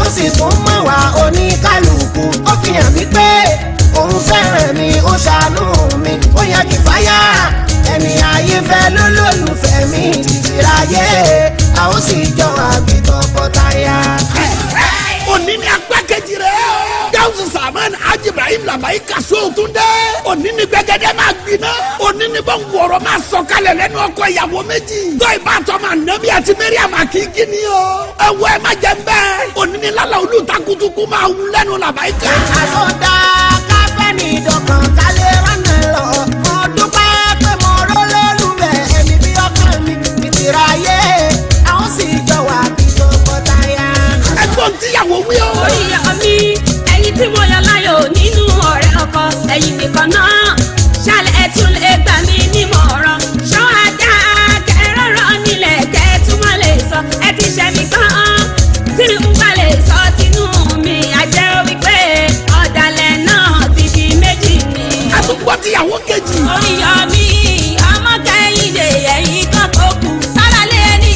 ó sì tún mọ̀ wá oníkálukú ó fi hàn mí pé òun fẹ́ràn mi ó ṣàánú mi ó yan Kìfáyà ẹni ayé fẹ́ lólùfẹ́ mi títí láyé a ó sì jọ àbí tọkọtaya. Òní ni apá kejì rẹ̀ Gáúsù Sàmán Hájì Ibrahim Làbáyí Kàṣó tún dé. Òní ni gbẹgẹdẹ máa gbiná. Òní ni bọ́ǹgùrọ̀ máa sọ̀kalẹ̀ lẹ́nu ọkọ ìyàwó méjì. tó ìbátan máa Nàbí àti Mariam àkíkí ni o. ẹ̀wọ̀ ẹ̀ má jẹ́ ń bẹ́ẹ̀. Òní ni lálẹ́ olùtakutuku máa wú lẹ́nu Làbáyí Ká. àsọdá káfẹ́ ní ìdọ̀kan kálẹ̀ ránà lọ. mo dúpẹ́ pé mo rọ́ lólùfẹ́ ẹ̀mí bí ọkàn mi ìtìrà ayé àwọn sì jọ wà bí tọkọtaya. ẹ̀gbọ́n tíyàwó wí o. orí ọmí ẹ̀yin tí mo yọ láyò nínú ọ̀rẹ́ ọkọ ẹ̀yin nìkan náà ṣàlẹ̀ ẹ̀ tún lè gbà mí nímọ̀ràn ṣọ́ ajá kẹrọ̀rọ̀ nílẹ̀ kẹ́tùmọ̀ lè sọ ẹ ti ṣẹ́ mi gan-an tí n bá lè sọ tinú mi àjẹ́ wípé ọ̀dàlẹ̀ náà ti di méjì ni. àtúgbọ́ tíyàwó kejì. orí ọmí ọmọ kẹ́hìndé ẹ̀yin kan tó kù sára lé ní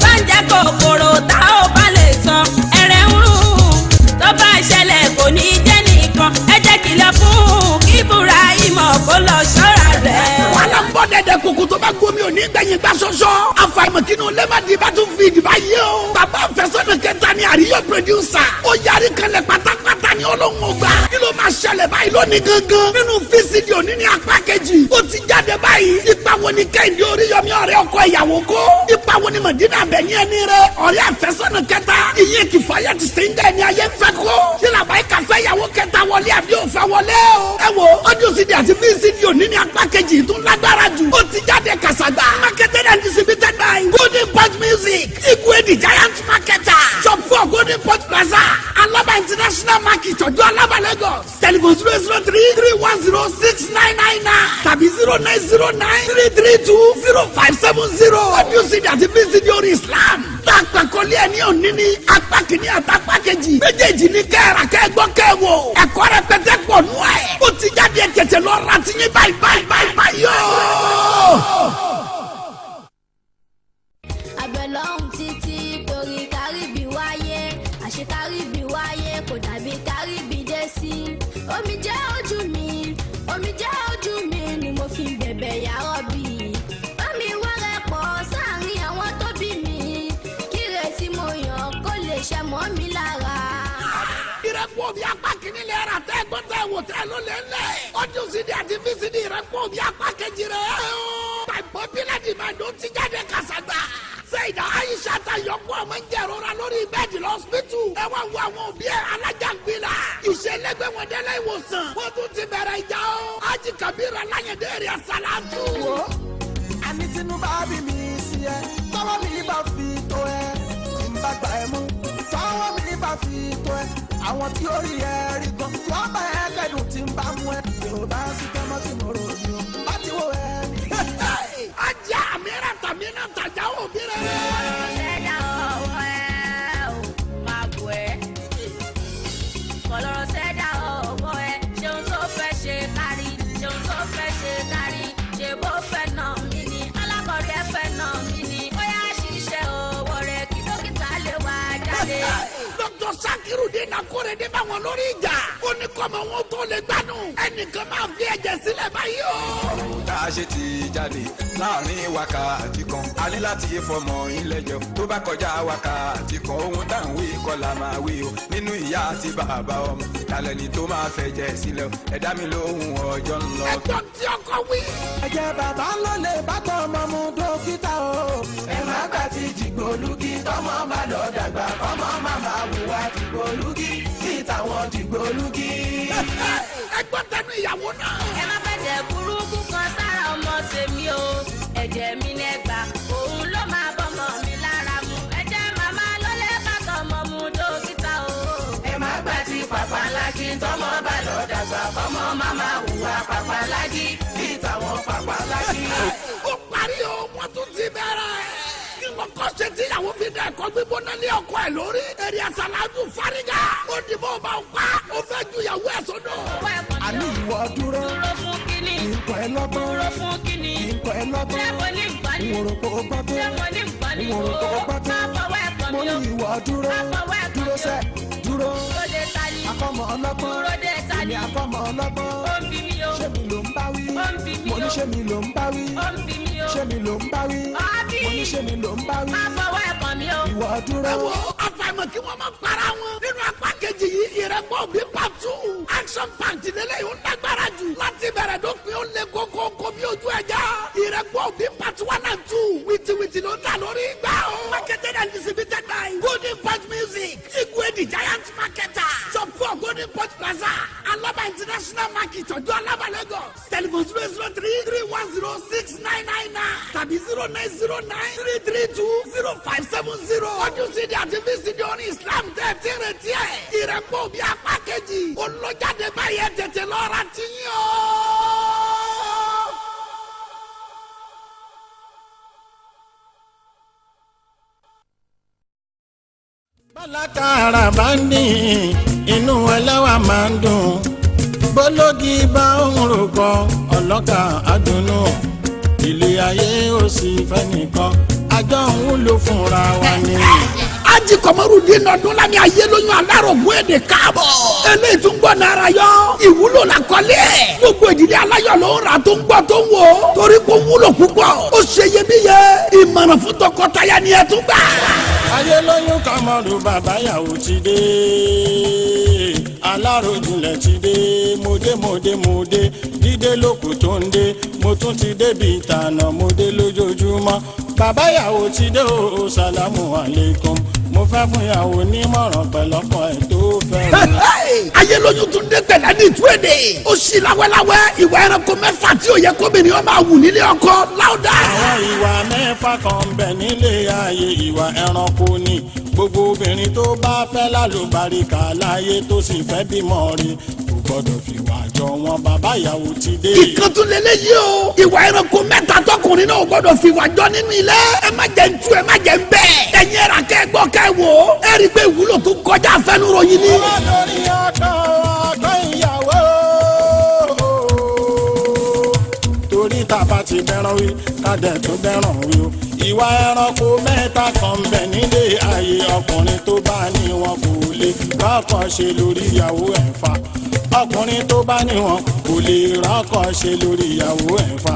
bá ń jẹ́ kòkòrò tá ò bá lè sọ ẹ̀rẹ̀ ń rún tó bá ṣẹlẹ̀ kò ní jẹ́ nìkan ẹ jẹ́ kìlọ̀ fún kíbúra ìmọ̀ kó lọ ṣọ́ra rẹ̀. wàhálà ń bọ́ dẹ́dẹ́ kòkò tó bá gbomi òní gbẹ̀yìn gbà sọ́sọ́. àfàìmọ̀ kínú lẹ́mọ̀dì bá tún fi ìdìbà yìí o. bàbá àfẹ́sọ́nà kẹta ni àríyọ̀ pírọdúsà. ó yarí kanlẹ̀ pátápátá ni Ọlọ́run ò gbà. kí ló máa ṣẹlẹ̀ báyìí lónìí gangan. nínú fíìsìdì òní ní apá kejì. ó ti jáde báyìí. ipa wo ni Kẹ́hìndé Oríyọmí ọ̀rẹ́ ọkọ ìyàwó kó. ipa wo ni Mọ̀dínà Àbẹ̀ní ẹni rẹ̀ ọ̀rẹ́ àfẹ́sọ́nà kẹta. ìyẹn Kìfáyà ti sìn dẹ́ ni ayé ń fẹ́ kó. ṣé Làbáyí Ká fẹ́ ìyàwó kẹta wọlé àbí ò fẹ́ wọlé o. ẹ wo ọdún sídìí àti fíìsìdì òní ní apá kejì tún lágbára jù. ó ti jáde kàṣàgbà. marketed and distributed by Golden Pot Music. Igwe the giant marketer. shop 4 Golden Pot Plaza. Alaba International Market ọjọ́ Alaba Lagos. telephone 003-310-6999 tàbí 0909-332-0570. ọdún sídìí àti fíìsìdì orí Islam. tàpẹ̀kọ́lé ẹni òní ní apá kìíní àtàpá kejì. méjèèjì ní kẹ́ẹ̀rà kẹ́ẹ̀gbọ́ kẹ́ẹ̀wò. ẹ̀kọ́ rẹpẹtẹ pọ̀ nù ẹ̀. ó ti jáde tètè lọ ra tiyín báyìí báyìí báyìí báyìí yóò. àgbẹ̀lọ́hún títí torí Kárìbì wáyé àṣẹ Kárìbì wáyé kò dàbí Kárìbì dé sí. omijé ojú mi ni mo fi bẹ̀bẹ̀ ya Rọ́bì. bámi wẹ́rẹ́ pọ̀ sáàrin àwọn tó bí mi kíre tí mo yàn kó lè ṣe mọ́ mi lára. ìrẹ́pọ̀ bí apá kìíní lè ra tẹ́ gbọ́ tẹ́ wò tẹ́ ló lé lẹ̀. ọdún sídìí àti fíìsìdì ìrẹ́pọ̀ bí apá kejì rẹ̀. my popular demand ó ti jáde kàṣàgbà. Sẹ́yìdá Aisha ta yọ̀pọ̀ ọmọ ń jẹ̀rora lórí bẹ́ẹ̀dì lọ́sibítù. ẹ wá wo àwọn òbí ẹ̀ alájàngbìlà. ìṣẹ̀lẹ̀gbẹ̀ wọn délé ìwòsàn. wọ́n tún ti bẹ̀rẹ̀ ìjà o. Hájì Kabir Aláyẹ̀dé èrè Àsàlátù. wo àní Tinubu bí mi sí ẹ tọwọ́ mi bá fi tó ẹ tí n bá gbà ẹ mú tọwọ́ mi bá fi tó ẹ àwọn tí ó rí ẹ rí gan wọ́n bá ẹ kẹ́dùn tí n bá mú ẹ yorùbá sí kẹ́mọ́ tí mo rò ní o bá ti wo ẹ ní. ajá àmìíràn tàmí náà tàjà òbí rẹ̀. ṣẹ́dá ọwọ́ ẹ̀ ò máa bù ẹ́ kọlọ́rọ̀ ṣẹ́dá ọwọ́ ẹ̀ ṣeun tó fẹ́ ṣe kárí ṣeun tó fẹ́ ṣe kárí ṣe bó fẹ́ nà mí ni alákọ̀ọ́rí ẹ̀ fẹ́ nà mí ni ó yá ṣiṣẹ́ owó rẹ̀ kí dókítà lè wá jáde. Dr. Sakirudeen Akorede bá wọn lórí ìjà. ó ní kọ́mọ wọn tó lè gbádùn. ẹnìkan máa fi ẹ̀jẹ̀ sílẹ̀ báyìí o. tá a ṣe ti jáde láàrin wákàtí kan a ní láti fọmọ ìlẹ́jọ́ tó bá kọjá wákàtí kan ohun tá à ń wí kọ́ la máa wí o nínú ìyá àti bàbá ọmọ lálẹ́ ni tó máa fẹ̀jẹ̀ sílẹ̀ ẹ dá mi lóhùn ọjọ́ ń lọ. ẹ̀gbọ́n tí ọkọ wí. ẹ̀jẹ̀ bàbá ló lè bá tọ́ ọmọ mu dókítà o. ẹ má gbà tí dìgbòlugi tọmọ má lọ dàgbà kọ́mọ má máa wùwà dìgbòlugi kí táwọn dìgbòlugi. ẹ̀gbọ́n tẹnu ìyàwó náà. ẹ má fẹ̀jẹ̀ burúkú kan sára ọmọ tèmi o ẹ̀jẹ̀ mi lẹ́gbà òun ló máa bọ́mọ mi lára mu ẹ̀jẹ̀ màmá ló lè bá tọmọ mu dókítà o. ẹ má gbà tí pàpàlájì tọmọ bá lọ dàgbà kọ́mọ má máa hùwà pàpàlájì kí táwọn pàpàlájì. ó parí o wọ́n tún ti bẹ̀rẹ̀. kí wọ́n kọ́ ṣe tíyàwó fi dá ẹ̀kọ́ gbígbóná ní ọkọ ẹ̀ lórí. èrè Àsàlátù fárígà. ó dìbò bá ń pa. ó fẹ́ ju ìyàwó ẹ̀ sọ́dọ̀. àní ìwọ dúró fún kínní nǹkan ẹ lọ́gbọ́n dúró fún kínní nǹkan ẹ lọ́gbọ́n ṣé mo ní nǹkan ní ìwòrò kò gbọ́ tó ṣé mo ní nǹkan ní ìwòrò kò gbọ́ tó má fọwọ́ ẹ̀kọ́ mo mi ní o ìwọ dúró má fọwọ́ ẹ̀kọ́ afọ́mọ ọlọ́gbọ́n dúró dé ta èmi ni afọ́mọ ọlọ́gbọ́n ó ń bí mi o ṣé mi ló ń bá wí ó ń bí mi mo ní o ṣé mi ló ń bá wí ó ń bí mi o ṣé mi ló ń bá wí Àbí. mo ní ṣé mi ló ń bá wí má fọwọ́ ẹ̀kọ́ mi o. ìwọ dúró. ẹ wo àfàìmọ̀ kí wọ́n máa para wọn nínú apá kejì yìí ìrẹ́pọ̀ bí pàtó action party lélẹ̀ yóò lágbára jù láti bẹ̀rẹ̀ dópin ó lé kókó kó bí ojú ẹja ìrẹ́pọ̀ bí pàtó 1 and 2 wìtìwìtì ló ń dà lórí ìgbà o. marketed and distributed by Golden Punch Music Igwe the giant marketer shop 4 Golden Punch Plaza Alaba International Market ọjọ́ Alaba Lagos telephone 003-310-6999 tàbí 0909-332-0570 ọdún sídi àti fíìsìdì orin Islam tẹ̀ tí retí ẹ̀ ìrẹ́pọ̀ bí apá kejì olùjáde báyẹn tètè lọ́ra tí yín o. bọ́lákàrà bá ń dín inú ẹlẹ́wà máa ń dùn bólógì bá ń rògbò ọlọ́kà àdùnnú ilé ayé ò sì fẹ́ nìkan àjọ ń wúlò fúnra wa ni. Aji Kọmọrùdín ọdún lámì ayé lóyún alárògùn èdè káàbọ̀. eléyìí tún gbọ́ náírà yọ. ìwúlò la kọ́lé ẹ̀. gbogbo ìdílé aláyọ̀ ló ń ra tó ń gbọ́ tó ń wò. torí kò wúlò púpọ̀. ó ṣe iyebíye. ìmọ̀ràn fún tọkọtaya ni ẹ tún gbà. ayé lóyún Kọmọrù bàbá yàwó ti dé aláròjinlẹ̀ ti dé mòdé dídé lóko tó ń dé mo tún ti débi ìtànà mòdé lójoojúmọ́ bàbá yàwó ti dé o sàlámù aleikum mo fẹ́ fún yàwó nímọ̀ràn pẹ̀lọ́pọ̀ ẹ̀ tó fẹ́ o. ayé lóyún tún dé pẹ̀lẹ́ ní ìtú èdè. ó sì láwẹ́láwẹ́ ìwà ẹranko mẹ́fà tí ò yẹ kóbìnrin ó máa wù nílé ọkọ láwùdá. àwọn ìwà mẹ́fà kan bẹ nílé ayé ìwà ẹranko ni gbogbo obìnrin tó bá fẹ́ lálùbáríkà láyé tó sì fẹ́ bímọ rí kò gbọ́dọ̀ fi wà jọ wọn bàbá ìyàwó ti dé. ìkan tún lélẹ́yìí o ìwà ẹranko mẹ́ta tọkùnrin náà ò gbọ́dọ̀ fi wà jọ nínú ilé. ẹ má jẹ́ ń tú ẹ má jẹ́ ń bẹ́ẹ̀. ẹ̀yin ẹ̀rà kẹ́ gbọ́ kẹ́ wò ó. ẹ rí i pé ìwúlò tó kọjá àfẹnuròyìn ni. wọ́n lórí ọkọ ìyàwó torí tàbá ti bẹ́ràn wí kádẹ̀ tó bẹ́ràn wí o. ìwà ẹranko mẹ́ta kan bẹ̀ nílé ayé ọkùnrin tó bá ní wọn kò lè rọ́kàn ṣe lórí ìyàwó ẹ̀ fa ọkùnrin tó bá ní wọn kò lè rọ́kàn ṣe lórí ìyàwó ẹ̀ fa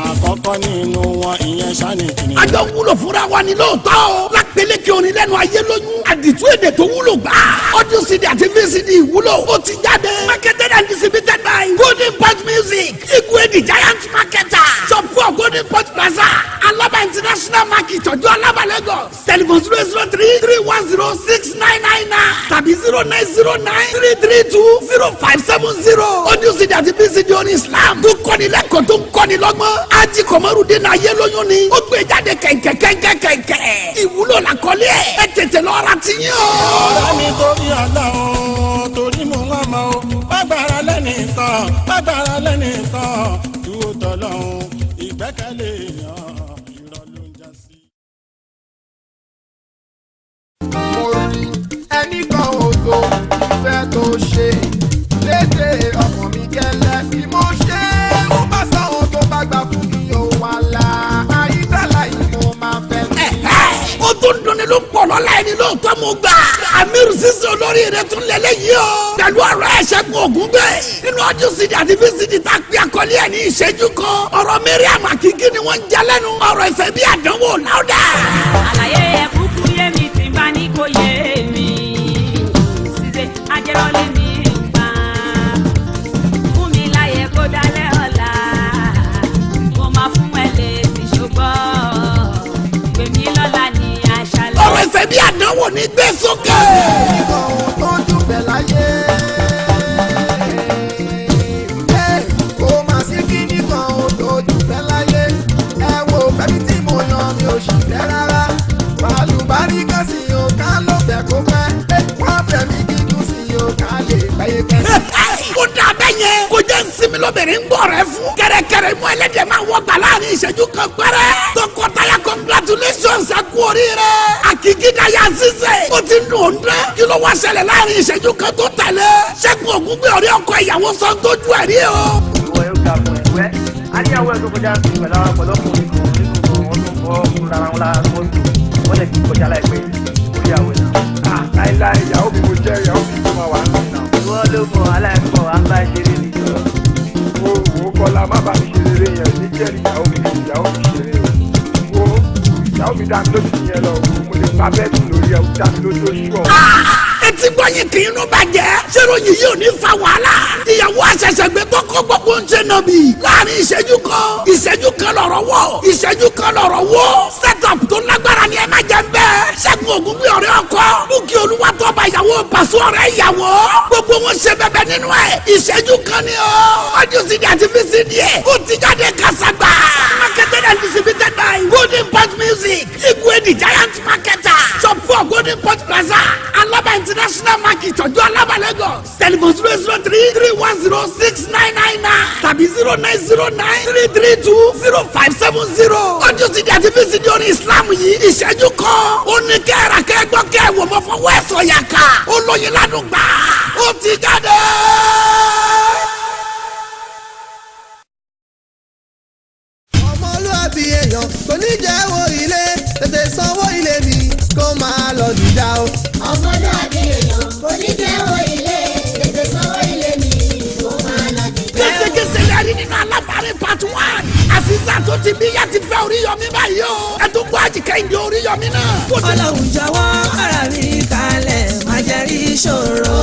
àkọ́kọ́ nínú wọn ìyẹn sani kìnìún. àjọ wúlò fúnra wa ni lóòótọ́ o. lápẹ̀lẹ̀ kí orin lẹ́nu ayé lóyún. àdìtú èdè tó wúlò gbà. ọdún cd àti vcd ìwúlò ó ti jáde. marketed and distributed by Golden Punch Music Igwe the giant marketer shop 4 Golden Punch Plaza Alaba International Market ọjọ́ Alaba Lagos telephone 003-310-6999 tàbí 0909-332-0570 ọdún cd àti vcd orin Islam tó kọ́ni lẹ́kọ̀ọ́ tó ń kọ́ni lọ́gbọ́n. Aji Kọmọrùdín ayé lóyún ni ó gbé jáde kẹ̀kẹ́ ìwúlò la kọ́lé ẹ̀ ẹ tètè lọ́ra ti yín o. ọ̀rẹ́ mi torí Ọlọ́run torí mo wá mọ́ o bàgbára lẹ́nìkan dúró tọ́lọ́run ìgbẹ́kẹ̀lé èèyàn irọ́ ló ń já sí. mo rí ẹnìkan ògo ìfẹ́ tó ṣe lédè ọkàn mi kẹlẹ́ bí mo ṣe mo bá sáwọn tó bá gbà fún mi ò wà lá àyíkálà yìí mo máa fẹ́ mi. ó tún dunni ló pọ̀ lọ́la ẹni lóòótọ́ mo gbà. Amiru Sisi olórí rẹ̀ tún lẹ́lẹ́ yìí o. pẹ̀lú ọ̀rọ̀ ẹ̀ṣẹ̀gun ògùn bẹ́ẹ̀. nínú ọdún cd àti vcd tá a pè àkọlé ẹ̀ ní ìṣẹ́jú kan. ọ̀rọ̀ Mariam Akiki ni wọ́n ń jẹ lẹ́nu. ọ̀rọ̀ ìfẹ́ bí àdánwò láwùdà. àlàyé ẹ̀kúkú yé mi tí bá ní kò yé mi ṣíṣe ajẹ́rọ́lé mi gbà fún mi láyé kó dálẹ́ ọ̀la mo máa fún ẹ lè sì ṣùgbọ́n pè mí lọ́la ní aṣálẹ̀. ọ̀rọ̀ ìfẹ́ bí àdánwò ní gbé sókè. ìbọn tó jù bẹ̀ láyé. kò má sí kíní kan ò tó jù bẹ̀ láyé. ẹ wo fẹ́mi tí mo yan mi ò sì fẹ́ rárá. Bàlùbáríkà sí o ká ló fẹ́ kó pẹ́. wọ́n fẹ́ mi kíkún sí o ká lè gbáyé pẹ́. ó dà bẹ́ẹ̀ yẹn. kò jẹ́ nsinmi lóbìnrin ń bọ̀ rẹ fún. kẹ̀rẹ̀kẹ̀rẹ̀ mú ẹlẹ́dẹ̀ máa wọ gbà láàrin ìṣẹ́jú kan pẹ́rẹ́. tọkọtaya congratulations ẹ kú oríire. Akiki daya Sisi. ó ti ń dùn ó ń dẹ́. kí ló wá ṣẹlẹ̀ láàrin ìṣẹ́jú kan tó tẹ̀lé. ṣẹ́gun ògùn gbé orí ọkọ ìyàwó sọ tójú ẹ̀ rí o. ìwọ yóò ga fún ẹ wẹ àníyàwó ẹ tó kọjá sí pẹ̀lú àwọn ọ̀pọ̀lọpọ̀ nínú wọn tó fọ fún ara wọn lára wọn tó wọn lè fi kọjá láìpẹ́ ìyàwó ẹ náà. láìláì ìyàwó mi mo jẹ́ ìyàwó mi tó máa wà nínú náà. ìwọ ló mọ̀ aláìkọ́ àgbà ìṣeré ni. wo kọ́lá má bàa mi ṣe rere yẹn ní jẹ́rìí ìyàwó mi ṣeré o wo ìyàwó mi dá mi lójú yẹn lọ mo lè pa bẹ́ẹ̀ tún lórí ẹ̀ ó dá mi lójú oṣù ọ̀. etí gbọ́yìn kì í nú bàjẹ́ ṣèrò yìí yóò ní fa wàhálà ìyàwó àṣẹ̀ṣẹ̀gbẹ́ tó kọ́ gbogbo ń ṣe nàbì láàrin ìṣẹ́jú kan lọ̀rọ̀ wọ̀ ìṣẹ́jú kan lọ̀rọ̀ wọ̀ setup tó lágbára ni ẹ má jẹ́ bẹ́ẹ̀ ṣẹ́gun ògúngbé ọ̀rẹ́ ọkọ búkì olúwatọ́ba ìyàwó pàṣẹ ọ̀rẹ́ ìyàwó gbogbo wọn ṣe bẹ̀bẹ̀ nínú ẹ̀ ìṣẹ́jú kan ni ó audio CD àti VCD ẹ̀ ó ti jáde kásàgbà marketed and distributed by Golden Point Music Igwe the giant marketer shop 4 Golden Point Plaza Alaba International Market ọjọ́ Alaba Lagos telephone 003-310-6999 tàbí 0909-332-0570 audio CD àti VCD orin Islam yìí ìṣẹ́jú kan ó ní kẹ́ra kẹ́gbọ́ kẹ́wò mọ́ fọwọ́ ẹ̀sọ̀ yàká ó lóyin ládùn gbà ó ti jáde. ọmọlúwàbí èèyàn kò ní jẹ́wọ́ ilé tètè sanwó ilé mi kó máa lọ dìjà o. ọmọlúwàbí èèyàn kò ní jẹ́wọ́ ilé tètè sanwó ilé mi kó máa lọ dìjà o. kẹsẹkẹsẹ lẹ́rìí nínú alábàárẹ̀ part 1 àṣìṣà tó ti bí yá ti fẹ́ Oríyọmí báyìí o ẹ tó gbọ́ àjìkẹ́yìndé Oríyọmí náà. Ọlọ́run jọ̀wọ́ ara mi kalẹ̀ má jẹ́ rí ìṣòro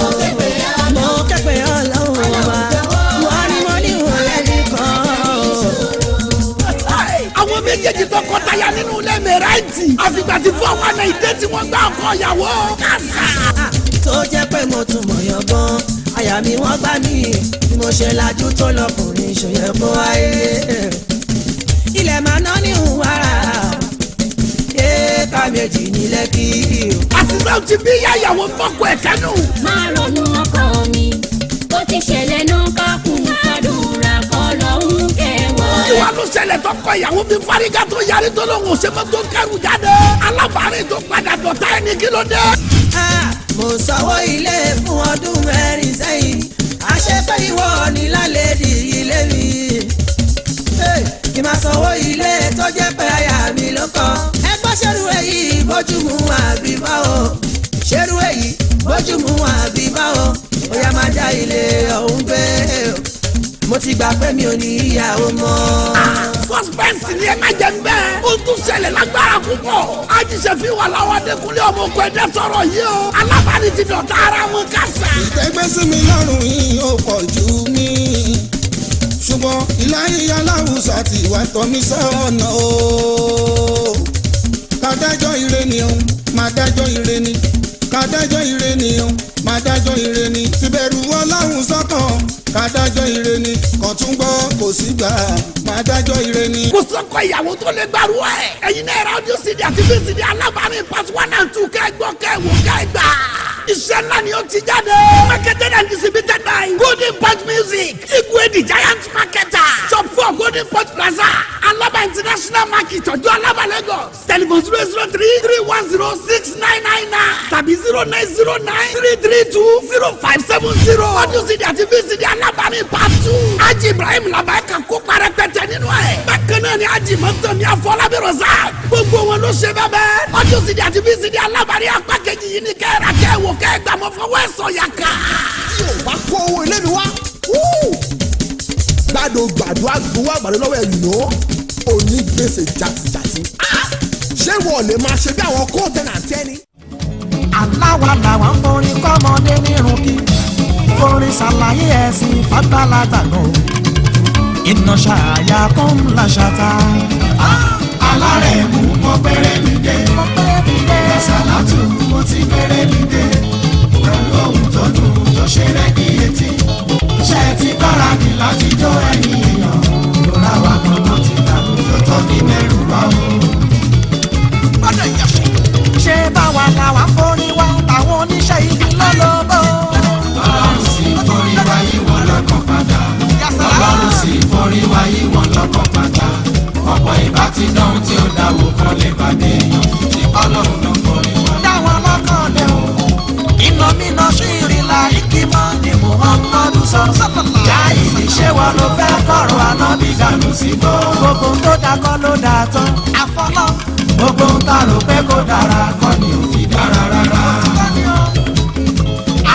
mo kẹ́pẹ́ Ọlọ́run ọba wọ́n ní mo ní ìwọ̀n lẹ́nu kan. àwọn méjèèjì tó kọtaya nínú ilé mẹ́rẹ́ǹtì àfìgbà tí fún àwọn àna ìdé tí wọ́n gbá ọkọ ìyàwó kásá. tó jẹ́ pé mo tún mọ̀ yàn gan àyà mi wọ́n gbá mi bí mo ṣe lajú tó lọkùnrin ṣòyẹ kó wáyé ilẹ̀ máa ná ní ìhùwàrà ká méjì ní Lẹ́kì. àtìgbà tí bí ìyá ìyàwó mọ́kọ ẹ̀ kẹ́nu. máa ronú ọkọ mi ó ti ṣẹlẹ̀ náà kákùn fàdúrà kọ́ lọ́hún kẹwọ́. ìwà ló ṣẹlẹ̀ tọkọ ìyàwó fi fárígá tó yarí tó lóhùn òṣèmọ́ tó kẹrù jáde alábàárẹ̀ tó padà dọ̀tá ẹni kí ló dé. mo sanwó ilé fún ọdún mẹ́rin sẹ́yìn àṣepẹ́ ìwọ ní lálẹ́ di ilé mi kí máa sanwó ilé tó jẹ́ pé aya mi ló kọ́ ẹgbọ́n ṣerú èyí bójúmu àbí báwo ṣerú èyí bójúmu àbí báwo ó yá máa já ilé ọ̀hún gbé mo ti gbà pé mi ò ní ìyàwó mọ́. suspense ni ẹ má jẹ bẹ́ẹ̀ ó tún ṣẹlẹ̀ lágbára púpọ̀ ajíṣẹ́ fi wà láwọn adékúnlé ọmọ ọkọ ẹ̀dẹ́ sọ̀rọ̀ yìí o alábàárẹ̀ ti dọ̀tá ara wọn kásá. ìtẹ́gbẹ́sí mi lọ́rùn yìí ó pọ̀ jù mí ṣùgbọ́n ìláyé aláwùsọ àti ìwà tọ́mí sọ́nà o. kàdájọ́ ire ni o máa dájọ́ ire ni kàdájọ́ ire ni o máa dájọ́ ire ni síbẹ̀rù ọlọ́run sọ́kàn kàdájọ́ ire ni kàn tún gbọ́ kò sí gbà máa dájọ́ ire ni. kò sọ́kọ ìyàwó tó lè gbàrú ẹ̀ ẹ̀yin náà ra audio CD àti VCD alábàárẹ̀ part 1 and 2 kẹ́gbọ́ kẹ́wò kẹ́gbà iṣẹ́ ńlá ni ó ti jáde marketed and distributed by Golden Point Music Igwe the giant marketer shop 4 Golden Point Plaza Alaba International Market ọjọ́ Alaba Lagos telephone 003-310-6999 tàbí 0909-332-0570 audio CD àti VCD alábàárẹ̀ part 2 Haji Ibrahim Labaika kópa rẹpẹtẹ nínú ẹ̀ bákan náà ni Haji Mọ́tòmí Afọlábí Rozak gbogbo wọn ló ṣe bẹ́ẹ̀ audio CD àti VCD alábàárẹ̀ apá kejì yìí ní kẹ́ra kẹ́wò kẹ́gbà mọ́ fọwọ́ ẹ̀sọ́ yà ká. tí o bá kó owó ilé mi wá gbàdó àgbowó àgbàdo lọ́wọ́ ẹ̀ yìí ló oní gbèsè jàtìjàtì ṣé wọ́n lè máa ṣe bí àwọn kóòtẹ́nà àti ẹni. aláwa làwọn forin kọ́mọdé nírun kí forin ṣàlàyé ẹ̀sìn fàgbàlagbà náà iná ṣàyà kó ń la ṣàtà. alárẹ̀ mú mọ́ pẹ́rẹ́ mi dé ẹ̀sàlátù mo ti pẹ́rẹ́ mi dé pẹ̀lú ohun tó dùn tó ṣe rẹ́gí etí ṣe ti gbáradì láti jó ẹ̀yìn èèyàn lọ́la wa kankan ti dànù tó tọ́ ní mẹ́rù wá o. ṣé báwa làwa forin wá táwọn oníṣẹ́ ibi lọ́lọ́bọ̀. ọlọ́run sì forí wa yí wọn lọ́kàn padà ọlọ́run sì forí wa yí wọn lọ́kàn padà ọ̀pọ̀ ìbá ti dánwó tí ó dáwó kan lè bá dé èèyàn tí ọlọ́run ló forí wa. dáwọn lọ́kàn lé o iná míná sí ìrìnlá ìkímọ́ ni Muhammadu sọ. jáì ṣé wọn ló fẹ́ kọ̀rọ̀ ànábì dànù sí gbó. gbogbo tó dákọ́ ló dà tán àfọlọ́. gbogbo ń ta rò pé kó dára kọ́ ni ò fi dára rárá.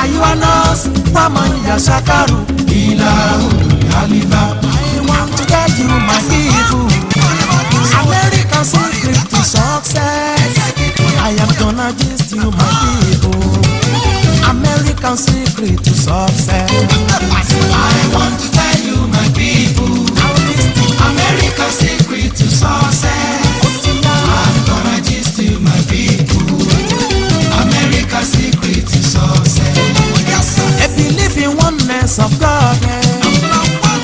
àyíwá nọ́ọ̀sì wọ́n mọ ìyá Aya Shakaru. Ila Aliba. I want to tell you my people. American secret to success. I am gonna gist you my people. American secret to success. I want to tell you my people. American secret to success. I'm gonna gist you my people. American secret to success. They believe in oneness of God.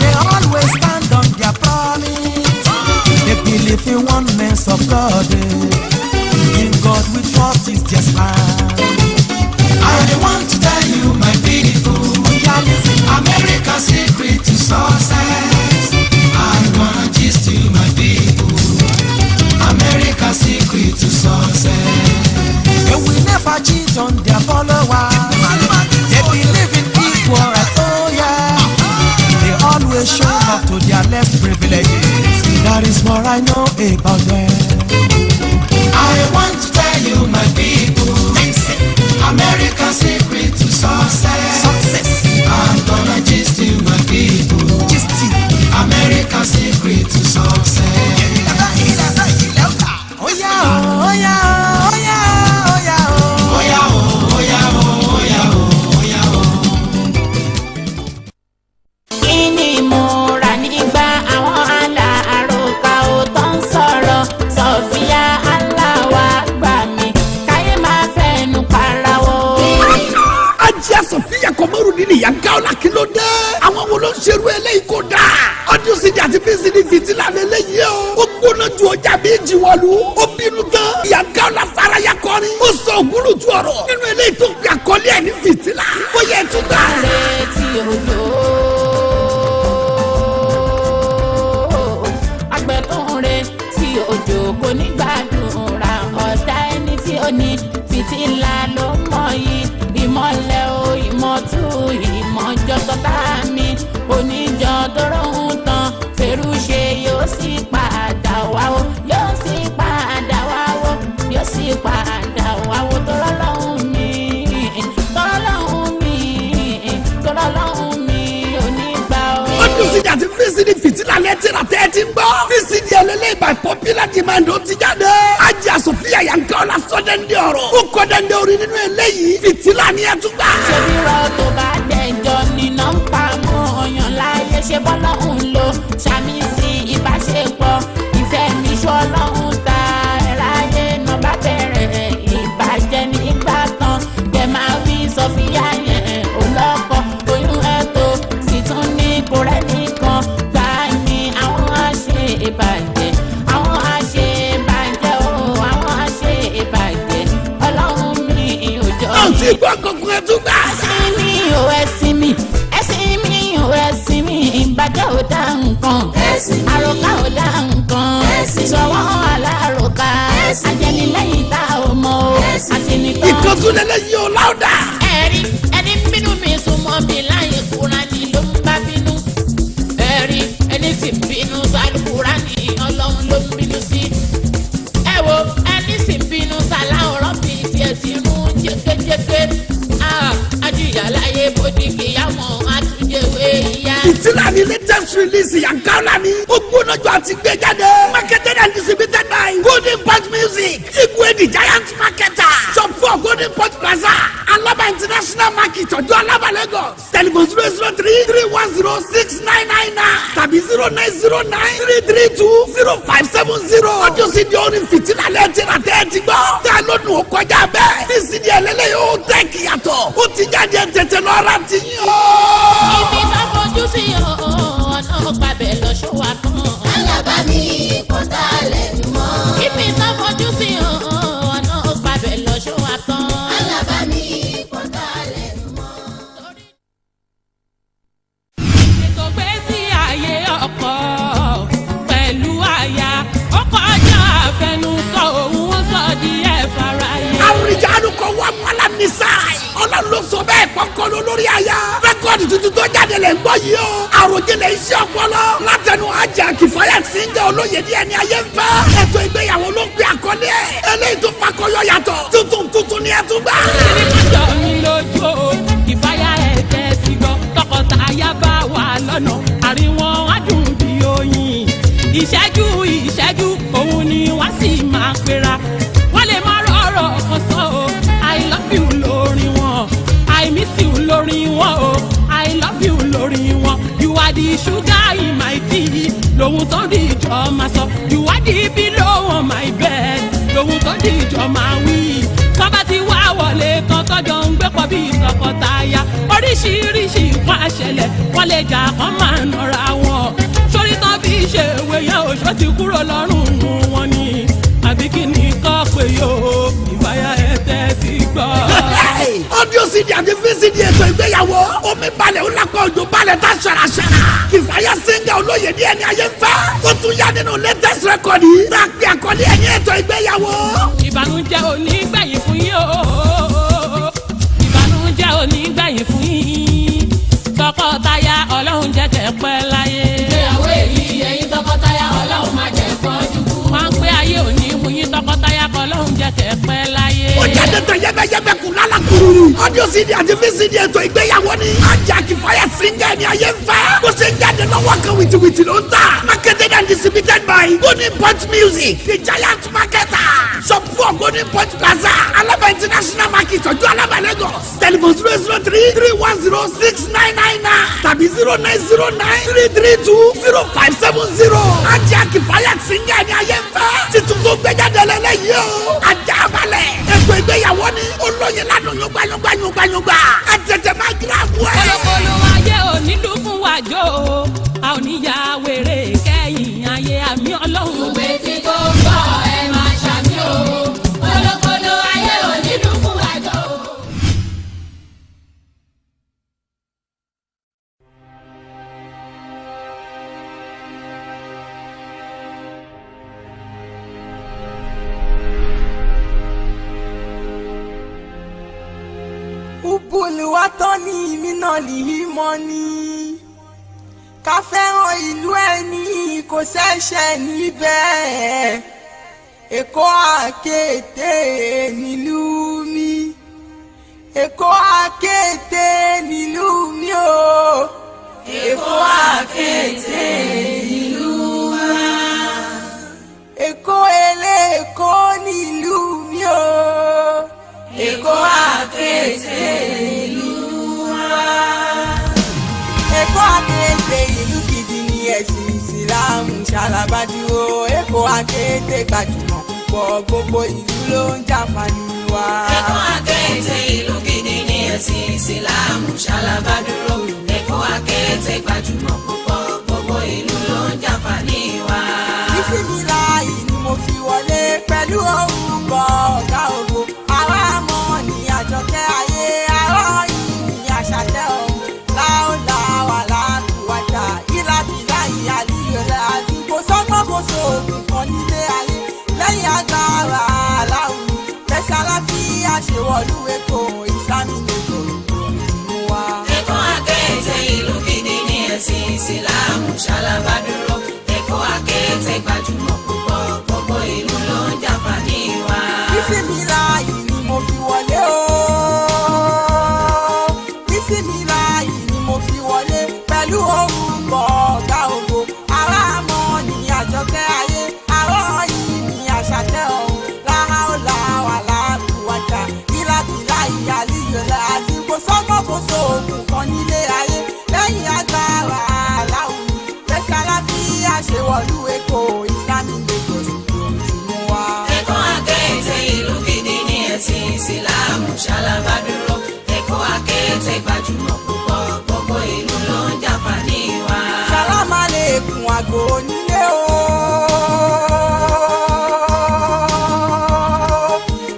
They always stand on their promise. They believe in oneness of God. In God we trust is their stand. I want to tell you my people. American secret to success. I'm gonna gist you my people. American secret to success. They will never cheat on their followers. They believe in equal rights, oh yeah. They always show up to their less privileges. That is what I know about them. I want to tell you my people. American secret to success. I'm gonna gist you my people. American secret to success. Oh yeah, oh yeah, oh yeah, oh yeah, oh yeah, oh yeah, oh yeah, oh yeah, oh. Kíni mo rà nígbà àwọn aláròkà ò tó ń sọ̀rọ̀ Sofia aláwa gbà mí káyé máa fẹnu para wo. Ajá Sofia Komaru nínú ìyá Gáúlà kí ló dé? Àwọn wo ló ń ṣerú eléyìí kò dáa? Ọdún sídìí àti bísídìí fìtílà lélẹ́yìí o. Ó gbóná ju ọjà méjì wọ̀lú. Ó bínú tán. Ìyá Gáúlà faraya kọrin. Ó sọ ògúnlù ju ọ̀rọ̀. Nínú eléyìí tó gbé àkọlé ẹ̀ ní fìtílà. Ó yẹ tún gbà. Àrètí òjò àgbẹ̀ tó ń retí òjò kò ní gbàdúrà ọ̀tá ẹni tí ó ní fìtílà ló mọ̀ yìí ìmọ̀lẹ̀ o ìmọ̀tú ìmọ̀jọ tọ́ta mi oníjọ tó rọ̀hún tán fèrú ṣe yóò sì padà wá o yóò sì padà wá o yóò sì padà wá o tọ́rọ̀ lọ́hùn mi tọ́rọ̀ lọ́hùn mi tọ́rọ̀ lọ́hùn mi onígbà o. Ọdún sídìí àti bísídìí fìtílà lẹ́tìrà tẹ́ ẹ ti ń gbọ́. Bísídìí ẹlẹ́lẹ́ by popular demand ó ti jáde. Ajá Sofia ìyá Gáúlà sọ́dẹ̀ndé ọ̀rọ̀. Ó kọ́ dẹ́ndé orin nínú eléyìí. Fìtílà ni ẹ tún gbà. Ṣebí rọ tó bá dẹjọ́ nínú ń pa mọ́ ọyàn láyé ṣe bọ́lọ́hún lò ṣàmì sí ìbáṣepọ̀ ìfẹ́ mi ṣọlọ́hún ta ẹ̀ráyé náà bá bẹ̀rẹ̀ ìbàjẹ́ nígbà tán dẹ̀ máa wí Sofia yẹn olọ́kọ oyún ẹ̀tọ́ sì tún ní kórẹ́ nìkan gbà ní àwọn àṣẹ ìbàjẹ́ àwọn àṣẹ ìbàjẹ́ o àwọn àṣẹ ìbàjẹ́ ọlọ́run mi òjò Àwọn tí gbọ́ kankan ẹ tún gbà. ẹ̀sìn mi ò ẹ̀sìn mi ẹ̀sìn mi ò ẹ̀sìn mi ìbàjẹ́ ò dá nǹkan àròkà ò dá nǹkan ìṣọwọ́ aláròkà ajẹnilẹ́yìn tá ò mọ̀ o àṣenìkan. Ìkọ́sùlẹ̀lẹ̀ yìí ò láwùdà. ẹ̀rí ẹni bínú mi súnmọ́ mi láyé Kúránì ló ń bá bínú ẹ̀rí ẹni sì bínú sálùkùránì Ọlọ́run ló ń bínú sí. ẹ wo ẹni sì bínú sàláwòrán mi tiẹ̀ ti mú jẹ́gẹ́jẹ́gẹ́ ajíyà láyé bòdì kìyàmọ́ àtúnjẹwé ìyá. Fìtílà ni latest release ìyá Gáúlà ni. Ó gbóná ju àti gbé jáde. Marketed and distributed by Golden Pot Music. Igwe the giant marketer. Shop 4 Golden Pot Plaza. Alaba International Market ọjọ́ Alaba Lagos. Telephone 003-310-6999 tàbí 0909-332-0570. Ọjọ́ sí di orin Fìtílà lẹ́tí ra tẹ́ ẹ ti gbọ́. Tá a lónìí ó kọjá bẹ́ẹ̀. Tí CD ẹlẹ́lẹ́ yóò tẹ̀ kíyàtọ̀. Ó ti jáde tètè lọ́ra ti yín o. ibi tó fojú sí ọ̀nà gbàbẹ̀ lọ ṣọ́wá kan. Alábà mi kò tá a lẹ́nu mọ́. ibi tó fojú sí ọ̀nà gbàbẹ̀ lọ ṣọ́wá kan. Alábà mi kò tá a lẹ́nu mọ́. ètò gbé sí ayé ọkọ pẹ̀lú aya ọkọ ọjà àfẹnusọ òun ó sọ di ẹ̀fàràyè. Àrìjánu kọ wá mọ́lá ní sáà. Ọlọ́run ló sọ bẹ́ẹ̀ kọ́kọ́ lórí aya. Rẹ́kọ̀dì tuntun tó jáde lẹ̀ ń gbọ́ yìí o. Àròjinlẹ̀ iṣẹ́ ọpọlọ. Látẹnu Ajá Kìfáyà sí ń jẹ́ olóye ní ẹni ayé ń fẹ́. Ètò ìgbéyàwó ló gbé àkọlé ẹ̀. Eléyìí tó fakọyọ yàtọ̀. Tuntun ni ẹ tún gbà. ìrìnàjò mi lójú o Kìfáyà ẹ̀ tẹ́ sí gbọ́ tọkọ dìjọ máa wí. Tọ́ba ti wá wọlé tán tọ́jọ́ ń gbé pọ̀ bí tọkọtaya. Oríṣiríṣi nǹkan àṣẹlẹ̀ wọ́n lè jà kán máa nọra wọn. Sórí tán fi ṣe ìwé yẹn òṣó ti kúrò lọ́rùn wọn ni. Àbí kí ni kọ́ pé yóò ìwáyà ẹ̀ tẹ́ ti gbọ́. Audio CD àti VCD ètò ìgbéyàwó. Omi balẹ̀ ó lápá òjò balẹ̀ tá ṣàràṣàrà. Kìfáyà Singer olóyè ní ẹni ayé ń fẹ́. Ó tún yá nínú latest record yìí. Tá a pè àkọlé ẹ̀ ní ètò ìgbéyàwó. Ìbànújẹ́ ò ní gbẹ̀yìn fún yín o. Ìbànújẹ́ ò ní gbẹ̀yìn fún yín. Tọkọtaya Ọlọ́run jẹ́ kẹ́ pẹ́ láyé. Ìgbéyàwó èyí ẹ̀yin tọkọtaya Ọlọ́run máa jẹ́ fọ́jú. Wọ́n ń pé ayé ò ní mú yín tọkọtaya Ọlọ́run jẹ́ kẹ́ pẹ́ láyé. Ó jáde tán yẹ́bẹ́yẹ́bẹ́ kù lálá kúrú. Audio CD àti VCD ètò ìgbéyàwó ni. Ajá Kìfáyà Singer ni ayé ń fẹ́. Bó ṣe ń jáde lọ́wọ́ kan wìtìwìtì ló ń tà. Marketed and distributed by Golden Point Music, the giant marketer. Shop 4 Golden Point Plaza, Alaba International Market, Ọjọ́ Alaba Lagos. Telephone 003-310-6999 tàbí 0909-332-0570. Ajá Kìfáyà Singer ni ayé ń fẹ́. Títún tó gbẹ́jáde lẹ́lẹ́yìí o. Ajá balẹ̀. Ètò ìgbéyàwó ni olóyin ládùn yóngbàyóngbàyóngbàyóngbà. Ẹ tètè máa gíráàbù ẹ̀. Kọ̀lọ̀kọ̀lọ̀ ayé ò ní dùn fún wàjò. A ò ní ya wèrè kẹ́yìn ayé àmì Ọlọ́run. Òwe tí kò ń bọ̀ ẹ máa ṣàmì o. Kọ̀lọ̀kọ̀lọ̀ ayé ò ní dùn fún wàjò. Ubuluwatoni minali mọ́ni. Ká fẹ́ràn ìlú ẹni kò ṣẹ̀ṣẹ̀ níbẹ̀. Èkó àkété nílùú mi. Èkó àkété nílùú mi o. Èkó àkété nílùú wa. Èkó eléèkó nílùú mi o. Èkó àkété nílùú wa. Èkó àkété ìlú gidi ni ẹ̀sìn ìsìlámù ṣàlàbádúró. Èkó àkété gbajúmọ̀ púpọ̀ gbogbo ìlú ló ń jàǹfààní wa. Èkó àkété ìlú gidi ni ẹ̀sìn ìsìlámù ṣàlàbádúró. Èkó àkété gbajúmọ̀ púpọ̀ gbogbo ìlú ló ń jàǹfààní wa. Bísímíláì ni mo fi wọlé pẹ̀lú orúkọ ọ̀gá ògo. Àwa mọ̀ ní Àjọkẹ́ ayé, àwa yìí ní Àṣàkẹ́ ọ̀hún. Láòláwà láàkúwájà, ìlàbílà ìyàlíyọ̀lẹ̀ àdúgbò sọ́gbọ́n kò sóògùn kan nílé ayé. Lẹ́yìn agbára aláwùú, lẹ́sẹ̀ aláfíà ṣèwọ̀lú Èkó ìsàmì lèkó ìmú wa. Èkó àkété ìlú gidi ni ẹ̀sìn ìsìlámù ṣàlàbádúró. Èkó àkété gbajúmọ̀ púpọ̀ gbogbo ìlú ló ń jàǹfààní wa. Bísímíláì ni mo fi wọlé o. Bísímíláì ni mo fi wọlé pẹ̀lú orúkọ ọ̀gá ògo. Ará mọ̀ ní Àjọkẹ́ ayé, ará yìí ní Àṣàkẹ́ ọ̀hún. Láòláwà láàkúwájà, ìlàbílà ìyàlíyọ̀lẹ̀ àdúgbò sọ́gbọ́n kò sóògùn kan nílé ayé. Lẹ́yìn agbára aláwùú, lẹ́sẹ̀ aláfíà ṣèwọ̀lú Èkó ìsàmì lèkó ìmú wa. Èkó àkété ìlú gidi ni ẹ̀sìn ìsìlámù ṣàlàbádúró. Èkó àkété gbajúmọ̀ púpọ̀ gbogbo ìlú ló ń jàǹfààní wa. Sálámà lè kún àgọ́ onílé o.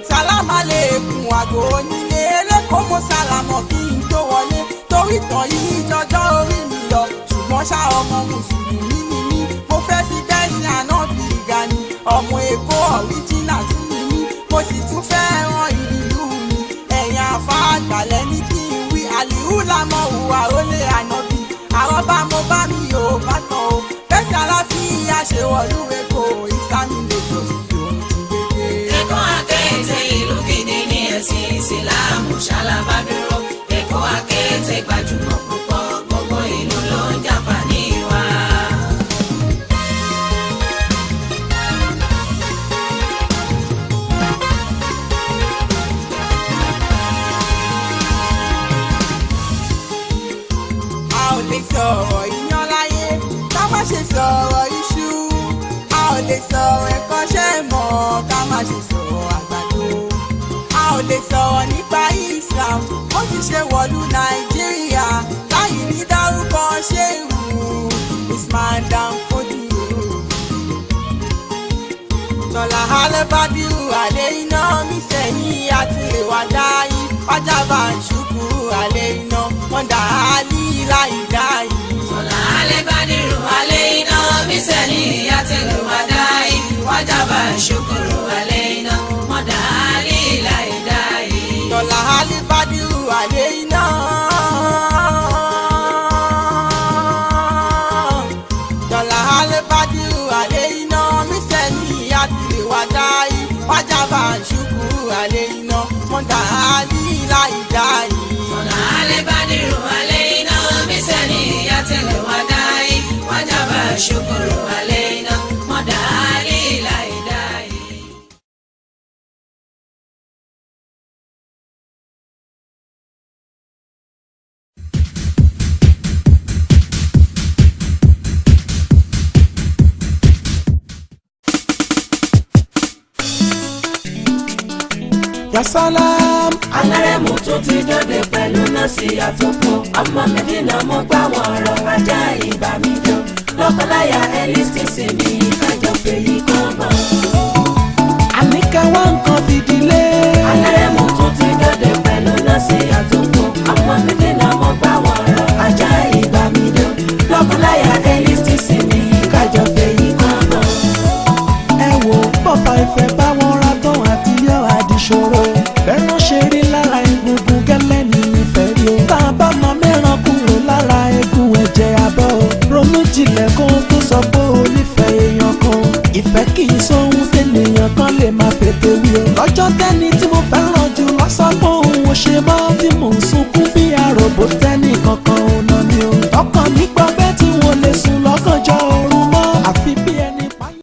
Sálámà lè kún àgọ́ onílé. Eléko mo sálámọ̀ kí n tó wọlé. Torí tàn yìí jọjọ́ orí mi lọ. Ṣùgbọ́n ṣá ọmọ mùsùlùmí ni mí. Mo fẹ́ fi bẹ́ẹ̀sì àná bí ìgbà ni. Ọmọ Èkó ọ̀ríjìnà tún ni mí. Mo sì tún fẹ́ràn ìlú mi. Ẹ̀yin àfa àgbàlẹ̀ ní kí n wí. Àlìhù lámọ̀ hùwà ó lé ànábì. Àwọn bá mo bá mi ò bá tán o. Bẹ́ẹ̀sì aláfíà ṣèwọ̀lú Èkó ìsàmì lèkó ìdòwú gbégbé. Èkó àkété ìlú gidi ni ẹ̀sìn ìsìlámù ṣàlàbádúró. Èkó àkété gbajúmọ̀ púpọ̀ gbogbo ìlú ló ń jàǹfààní wa. A ò lè sọ̀rọ̀ iyán láyé, ká má ṣe sọ̀rọ̀ iṣu. A ò lè sọ̀rọ̀ ẹ̀kọ́ṣẹ́ mọ́, ká má ṣe sọ̀rọ̀ nípa Islam ó ti ṣe wọ̀lú Nàìjíríà láì ní dárúkọ Ṣéhù Usman Danfodiyo. Tọ́lá Alẹ́bádìrú àlẹ́ iná nífẹ̀ẹ́ ní àti ìwádà yìí wájàbá ìṣùkúrú àlẹ́ iná wọ́n dà á ní láìdá yìí. Tọ́lá Alẹ́bádìrú àlẹ́ iná nífẹ̀ẹ́ ní àti ìwádà yìí wájàbá ìṣùkúrú àlẹ́ iná wọ́n dà á ní láìdá yìí. Tọ́lá Alẹ́bádìrú àlẹ́ iná. Tọ́lá Alẹ́bádìrú àlẹ́ iná nífẹ̀ẹ́ ní àti ìwádà yìí wájàbá ìṣùkúrú àlẹ́ iná wọ́n dà á ní láìdá yìí. Tọ́lá Alẹ́bádìrú àlẹ́ iná nífẹ̀ẹ́ ní àti ìwádà yìí wájàbá ìṣùkúrú àlẹ́ iná wọ́n dà á ní láìdá yìí. Yasalam. Alárẹ̀mú tún ti dọ́dẹ pẹ̀lú nọ́ọ̀sì àtúnkù ọmọ Mẹ́dínà mo gbá wọn ọ̀rọ̀ ajá ìgbà mi jọ lọ́kọláya ẹlísìsì ní kájọ fèyí kọ́gbọ̀n. Àníkẹ́ wá nǹkan fìdílé. Alárẹ̀mú tún ti dọ́dẹ pẹ̀lú nọ́ọ̀sì àtúnkù ọmọ Mẹ́dínà mo gbá wọn ọ̀rọ̀ ajá ìgbà mi jọ lọ́kọláya ẹlísìsì ní kájọ fèyí kọ́gbọ̀n. Ẹ wo bọ́fà ìfẹ́ bá wọn ra tán àti yọ àdìṣòro bẹ́ràn ṣe rí lára egungun gẹ́lẹ́ ní ìfẹ́ rí o. Tá a bá mọ mẹ́ràn kúrò lára egun ẹ̀jẹ̀ abọ́ o. Ronú jinlẹ̀ kan tó sọ pé o nífẹ̀ẹ́ èèyàn kan. Ìfẹ́ kì í sóhun tẹ́nìyàn kan lè máa fètè wí o. Lọ́jọ́ tẹ́ni tí mo fẹ́ràn jù lọ́sọ̀gbọ́n òun ò ṣe mọ́ tí mò ń sunkún bí àròbó tẹ́nì kankan ò nà mí o. Ọkàn mi gbọ́ bẹ́ẹ̀ tí wọ́n lè sùn lọ́gànjọ́ òru mọ́ àfi bí ẹni páyọ̀.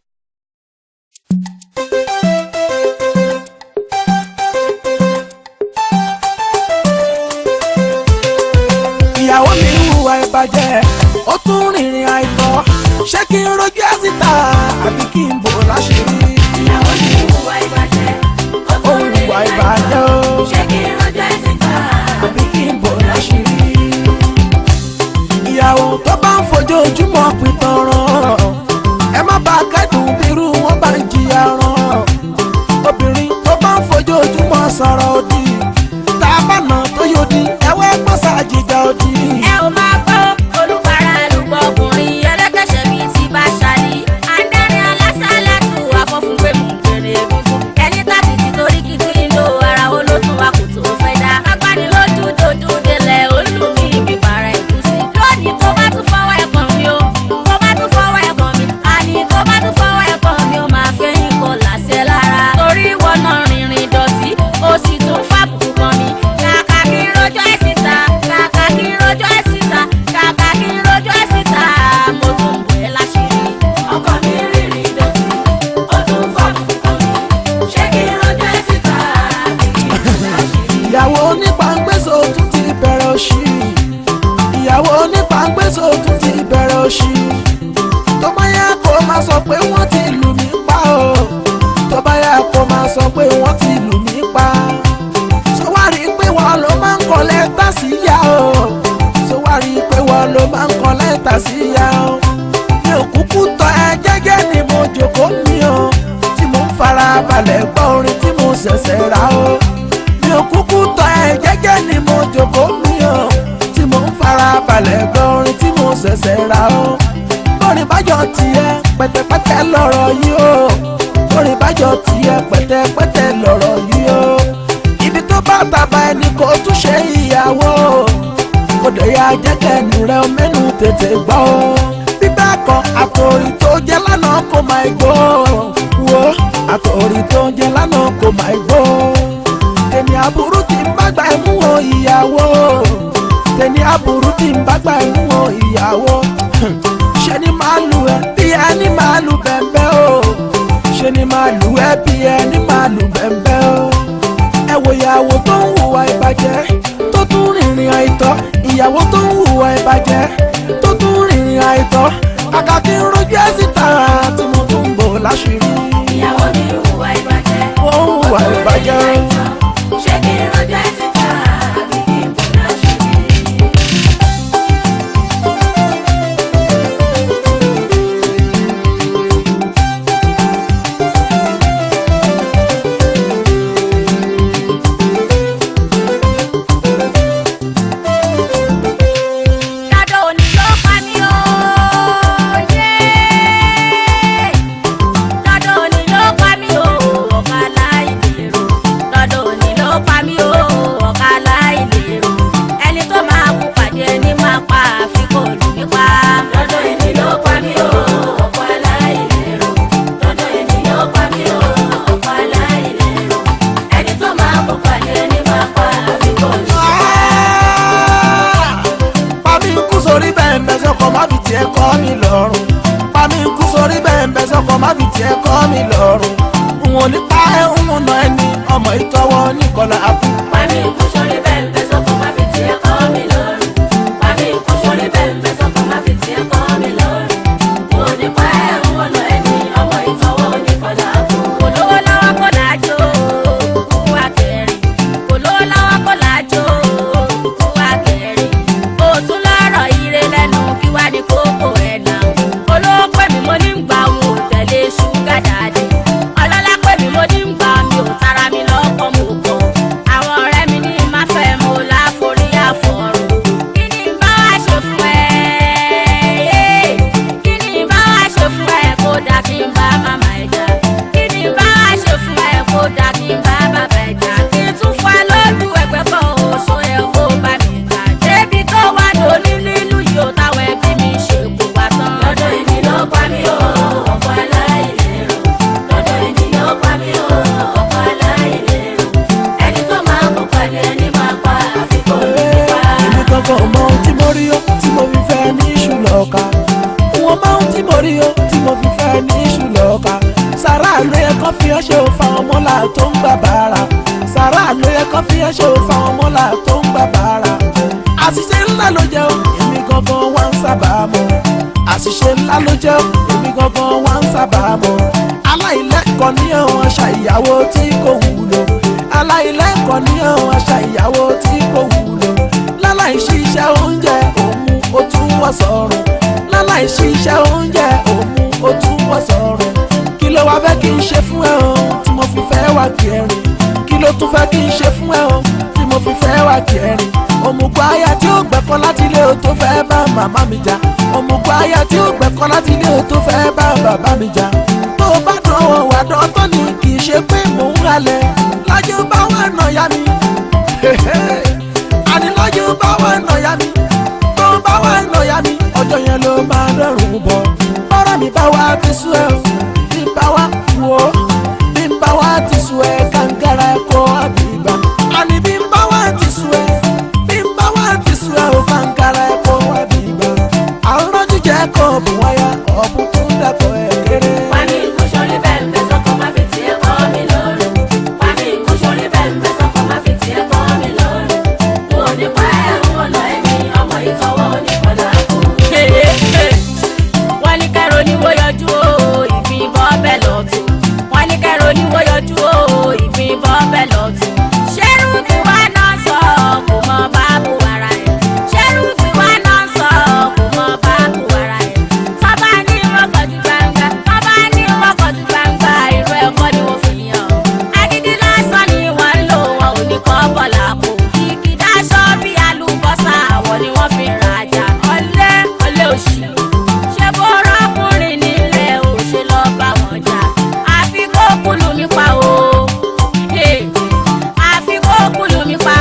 Ìyàwó mi hùwà ìbàjẹ́ ó tún rìnrìn àìtọ́ ṣé kí n rojú ẹ̀ síta àbí kí n bò láṣìírí. Ìyàwó mi hùwà ìbàjẹ́ ó tún rìnrìn àìtọ́ ṣé kí n rojú ẹ̀ síta àbí kí n bò láṣìírí. Ìyàwó tó bá ń fojoojúmọ́ pìtàn ràn ẹ má bàa kẹ́dùn bírú wọn bá ń jìyà ràn. Obìnrin tó bá ń fojoojúmọ́ sọ̀rọ̀ òdì tá a bá nà tó yòdì ẹ̀wẹ́ gbọ́sà jìjà òdì. ẹ ò máa gbọ́ olùpàrà lùgbọ́ ọkùnrin ẹlẹ́kẹ̀ṣẹ̀ bíi ti bá ṣáàlì àdáni alásàlẹ̀ tù afọ́fún pé mú kéré egungun ẹni tàbí ti torí kíkí lo ara wo ló tún wá kò tó fẹ́ dá agbánilójú dojú délẹ̀ olùmí ibi bàrà ìkúsí lónìí tó bá tún fọwọ́ ẹ̀kọ́ mi o tó bá tún fọwọ́ ẹ̀kọ́ mi àní tó bá tún fọwọ́ ẹ̀kọ́ mi ó máa fẹ́ yín kọ́ làṣẹ lára torí ìwọ náà rìnrìn dọ̀tí ó sì tún fàbùkù kan mi kàkà kí n rojọ́ ẹ̀ síta kàkà kí n rojọ́ ẹ̀ síta kàkà kí n rojọ́ ẹ̀ síta mo tún bọ̀ ẹ́ láṣìírí. ọkọ mi rìnrìn dọ̀tí ó tún fàbùkù kan mi ṣé kí n rojọ́ ẹ̀ síta àbí kí n bò láṣìírí. Ìyàwó onípàǹgbèsò tún ti bẹ̀rẹ̀ òṣì. Ìyàwó onípàǹgbèsò tún ti bẹ̀rẹ̀ òṣì. Tó bá yá kó máa sọ pé wọ́n ti lù mí pa o. Tó bá yá kó máa sọ pé wọ́n ti lù mí pa. Ṣé wàá rí i pé wọ́n ló máa ń kọ lẹ́tà sí ìyá o? Ṣé wàá rí i pé wọ́n ló máa ń kọ lẹ́tà sí ìyá o? Mi ò kúkú tọ́ ẹ jẹ́jẹ́ ni mo jòkó mi o. Tí mo ń fara balẹ̀ gbọ́ orin tí mo ṣẹ̀ṣẹ̀ rà o. Mi ò kúkú tọ́ ẹ jẹ́jẹ́ ni mo jòkó mi o. Tí mo ń fara balẹ̀ gbọ́ orin tí mo ṣẹ̀ṣẹ̀ rà o. Lórí bájọ́ tiẹ̀ pẹ̀tẹ̀pẹ̀tẹ̀ lọ̀rọ̀ yìí o. Lórí bájọ́ tiẹ̀ pẹ̀tẹ̀pẹ̀tẹ̀ lọ̀rọ̀ yìí o. Ibi tó bá tàbá ẹni kò tún ṣe ìyàwó. Kò dẹ̀ ya jẹ́kẹ̀ẹ́nù rẹ̀ mẹ́nu tètè gbọ́ o. Bíbẹ́ kan àtòrí tó jẹ́ lánàá kò máa gbó. Wo àtòrí tó jẹ́ lánàá kò máa gbó. Tèmi aburú tí ń bá gbà ẹ̀ mú o ìyàwó. Tèmi aburú tí ń bá gbà ẹ̀ mú o ìyàwó. Ṣé ni máa lù ẹ́ bí ẹni máa lù bẹ̀m̀bẹ̀ o? Ṣé ni máa lù ẹ́ bí ẹni máa lù bẹ̀m̀bẹ̀ o? Ẹ wo ìyàwó tó ń hùwà ìbàjẹ́ tó tún rìnrìn àìtọ́. Ìyàwó tó ń hùwà ìbàjẹ́ tó tún rìnrìn àìtọ́. Kàkà kí n rojú ẹ̀ síta tí mo tún bò láṣìírí. Ìyàwó mi hùwà ìbàjẹ́ ó ń hùwà ìbàjẹ́. ṣé kí n rojọ́ sórí bẹ́ẹ̀ sọ́kọ má fi tiẹ̀ kọ́ mi lọ́rùn. Pa mí kú sórí bẹ́ẹ̀ sọ́kọ má fi tiẹ̀ kọ́ mi lọ́rùn. N ò ní pa ẹ́ ń nà ẹni ọmọ ìtọ́wọ́ Nìkọ́lá Abú. Pa mí kú sórí bẹ́ẹ̀ sọ́kọ má fi tiẹ̀ kọ́ mi lọ́rùn. Pa mí kú sórí bẹ́ẹ̀ sọ́kọ má fi tiẹ̀ kọ́ mi lọ́rùn. N ò ní pa ẹ́ ń nà ẹni ọmọ ìtọ́wọ́ Nìkọ́lá Abú. Kò lówó lọ́wọ́ kò lájò kú akẹ́rì. Kò lówó lọ́wọ́ kò lájò kú akẹ́rì. Òtún lọ́rọ̀ ire lẹ́nu kí wá ní kókó ẹ̀ náà. Olówó pè mí mo ní gbà wọn ò tẹ̀lé ṣúgà dáadé. Ọlọ́lá pè mí mo ní gbà mi ò tara mi lọ́kọ̀ mo kọ̀. Àwọn ọ̀rẹ́ mi ní má fẹ́ mo láforí àfọ̀rùn. Kí ni n bá wá ṣe fún ẹ? Kí ni n bá wá ṣe fún ẹ? Kó dà kí n bá màmá ẹ̀ jà. Kí ni n bá wá ṣe fún ẹ? Kó dà kí n bá bàbá ẹ̀ jà. Kí n tún fa lójú ẹgbẹ́ kan oṣù ẹ̀ kó bá mi jà. Débi tó wá lóní nínú yóò táwọn ẹbí mi ṣe kó wá tán. Lọ́dọ̀ èmi ló pa mí o, ọkọ aláìlérò. Lọ́dọ̀ èmi ló pa mí o, ọkọ aláìlérò. Ẹni tó máa kó pàdé ẹni máa pa àfikún mi pa. Èmi kankan mọ ohun tí mo rí o tí mo fi fẹ́ ní iṣu lọ́ka. Wọ́n mọ ohun tí mo rí o tí mo fi fẹ́ ní iṣu lọ́ka. Sàrà ló yẹ kó fi ẹ́ ṣe o fáwọn ọmọlá tó ń gbà bàrà. Sàrà ló yẹ kó fi ẹ́ ṣe o fáwọn ọmọlá tó ń gbà bàrà. Àṣìṣe ńlá ló jẹ́ o, èmi gangan wá ń sábà mọ̀. Àṣìṣe ńlá ló jẹ́ o, èmi gangan wá ń sábà mọ̀. Aláìlẹ́kọ̀ọ́ ní àwọn àṣà ìyàwó tí kò wúlò. Aláìlẹ́kọ̀ọ́ ní àwọn àṣà ìyàwó tí kò wúlò. Láláì ṣiṣẹ́ oúnjẹ òmu ó tún wọ́ sọ̀rùn. Láláì ṣiṣẹ́ oúnjẹ òmu ó tún wọ́ sọ̀rùn. Kí ló wá fẹ́ kí n ṣe fún ẹ o tí mo fi fẹ́ wá kẹrin? Kí ló tún fẹ́ kí n ṣe fún ẹ o tí mo fi fẹ́ wá kẹrin? Òmùgọ̀ aya tí ó gbẹ̀kọ́ láti ilé o tó fẹ́ bá màmá mi jà. Òmùgọ̀ aya tí ó gbẹ̀kọ́ láti ilé o tó fẹ́ bá bàbá mi jà. Tó o bá dán o wà dán tán ni kì í ṣe pé mò ń halẹ̀. Lájú bá wà nà ya mi. Àní lájú bá wà nà ya mi. Tó bá wà nà ya mi. Ọjọ́ yẹn ló máa dọ̀rùn bọ̀. Bọ́rọ̀ mi bá wá ti sú ẹ o. Bí n bá wá wò ó. Bí n bá wá ti sú ẹ kàǹkàrà ẹ̀kọ́ àbígbà. Àní bí n bá wá ti sú ẹ. Bí n bá wá ti sú ẹ o kàǹkàrà ẹ̀kọ́ àbígbà. Àwòrán jíjẹ kọ̀ bù wáyà ọ̀bùn tó dàpọ̀ ẹ̀ kéré. Pa mí kú sórí bẹ́ẹ̀ sọ́kọ má fi tiẹ̀ kọ́ mi lọ́rùn. Pa mí kú sórí bẹ́ẹ̀ sọ́kọ má fi tiẹ̀ kọ́ mi lọ́rùn. N ò ní pa ẹ́ ń nà ẹni ọmọ ìtọ́wọ́ Nìkọ́lá Abú. Wọ́n ní kẹ́rọ ní wó yọjú o, ìpín bọ́ bẹ́ẹ̀ lọ́tún. Wọ́n ní kẹ́rọ ní wó yọjú o, ìpín bọ́ bẹ́ẹ̀ lọ́tún. Ṣẹ́rù tí wá náà sọ kò mọ báàbù ara ẹ̀. Ṣẹ́rù tí wá náà sọ kò mọ báàbù ara ẹ̀. Tọ́ba ní rọ́kọ̀tì gbangba, tọ́ba ní rọ́kọ̀tì gbangba, irú ẹ̀kọ́ ni wọ́n fi yàn. Agídí lásán ni wọ́n ń lò, wọn ò ní kọ́ bọ̀là kò. Kìkìdá aṣọ bí àlùbọ́sà, àwọn ni wọ́n fi rajà. Ọ̀lẹ ọ̀lẹ òṣì. Ṣé bó rọ́kùnrin nílẹ̀ ò ṣe lọ bá wọn jà? Àfi kó kúlù mi pa o. Àfi kó kúlù mi pa.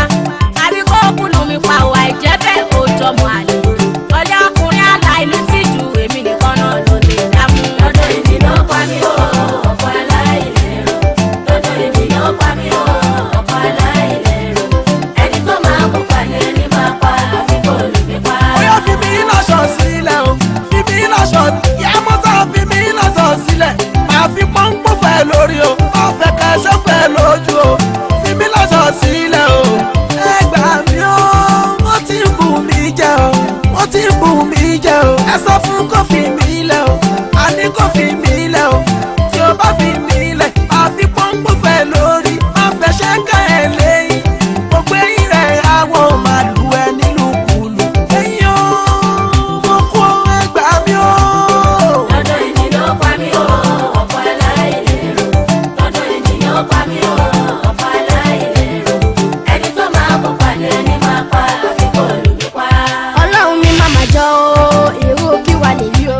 Àfi kó kúlù mi pa o. Àìjẹ́ bẹ́ẹ̀ ó jọmọ àlè. Ọ̀lẹ ọkùnrin aláìní tìjú èmi nìkan náà ló lè dámú. Lọ́dọ̀ èmi ló pa mí o, ọkọ aláìlérò. Lọ́dọ̀ èmi ló pa mí o, ọkọ aláìlérò. Ẹni tó máa kó pàdé ẹni máa pa àfikún mi pa. Bóyá fi mí lọ́ṣọ̀ sílẹ̀ o, fi mí lọ́ṣọ̀ ìyá mọ́tà fi mí lọ́ṣọ̀ sílẹ̀. Màá fi pọ́npọ́n fẹ́ lórí o, ọ̀fẹ́ kẹsẹ́ fẹ́ lójú o. Fi mí lọ́ṣọ̀ sílẹ̀ o, ẹ gbà mí o, ó ti ń bù mí jẹ o, ó ti ń bù mí jẹ o. Ẹ sọ fún kó fi mí lẹ̀ o, àní kó fi mí lẹ̀ o. Tí o bá fi mí lẹ̀, màá fi pọ́npọ́n fẹ́ lórí, máa fẹ́ ṣẹ́kẹ́ ẹ̀ lẹ́yìn. Gbogbo eyín rẹ̀ àwọn máa lù ẹ nílùú kùlù. Ẹ̀yin o, mo kú ẹ gbà mí o. Lọ́dọ̀ èmi ló pa mí o, ọkọ aláìlérò. Lọ́dọ̀ èmi ló pa mí o, ọkọ aláìlérò. Ẹni tó máa kó pàdé ẹni máa pa àfikún mi pa. Ọlọ́run mi máa mà jọ o, èrò kí wà lèyí o.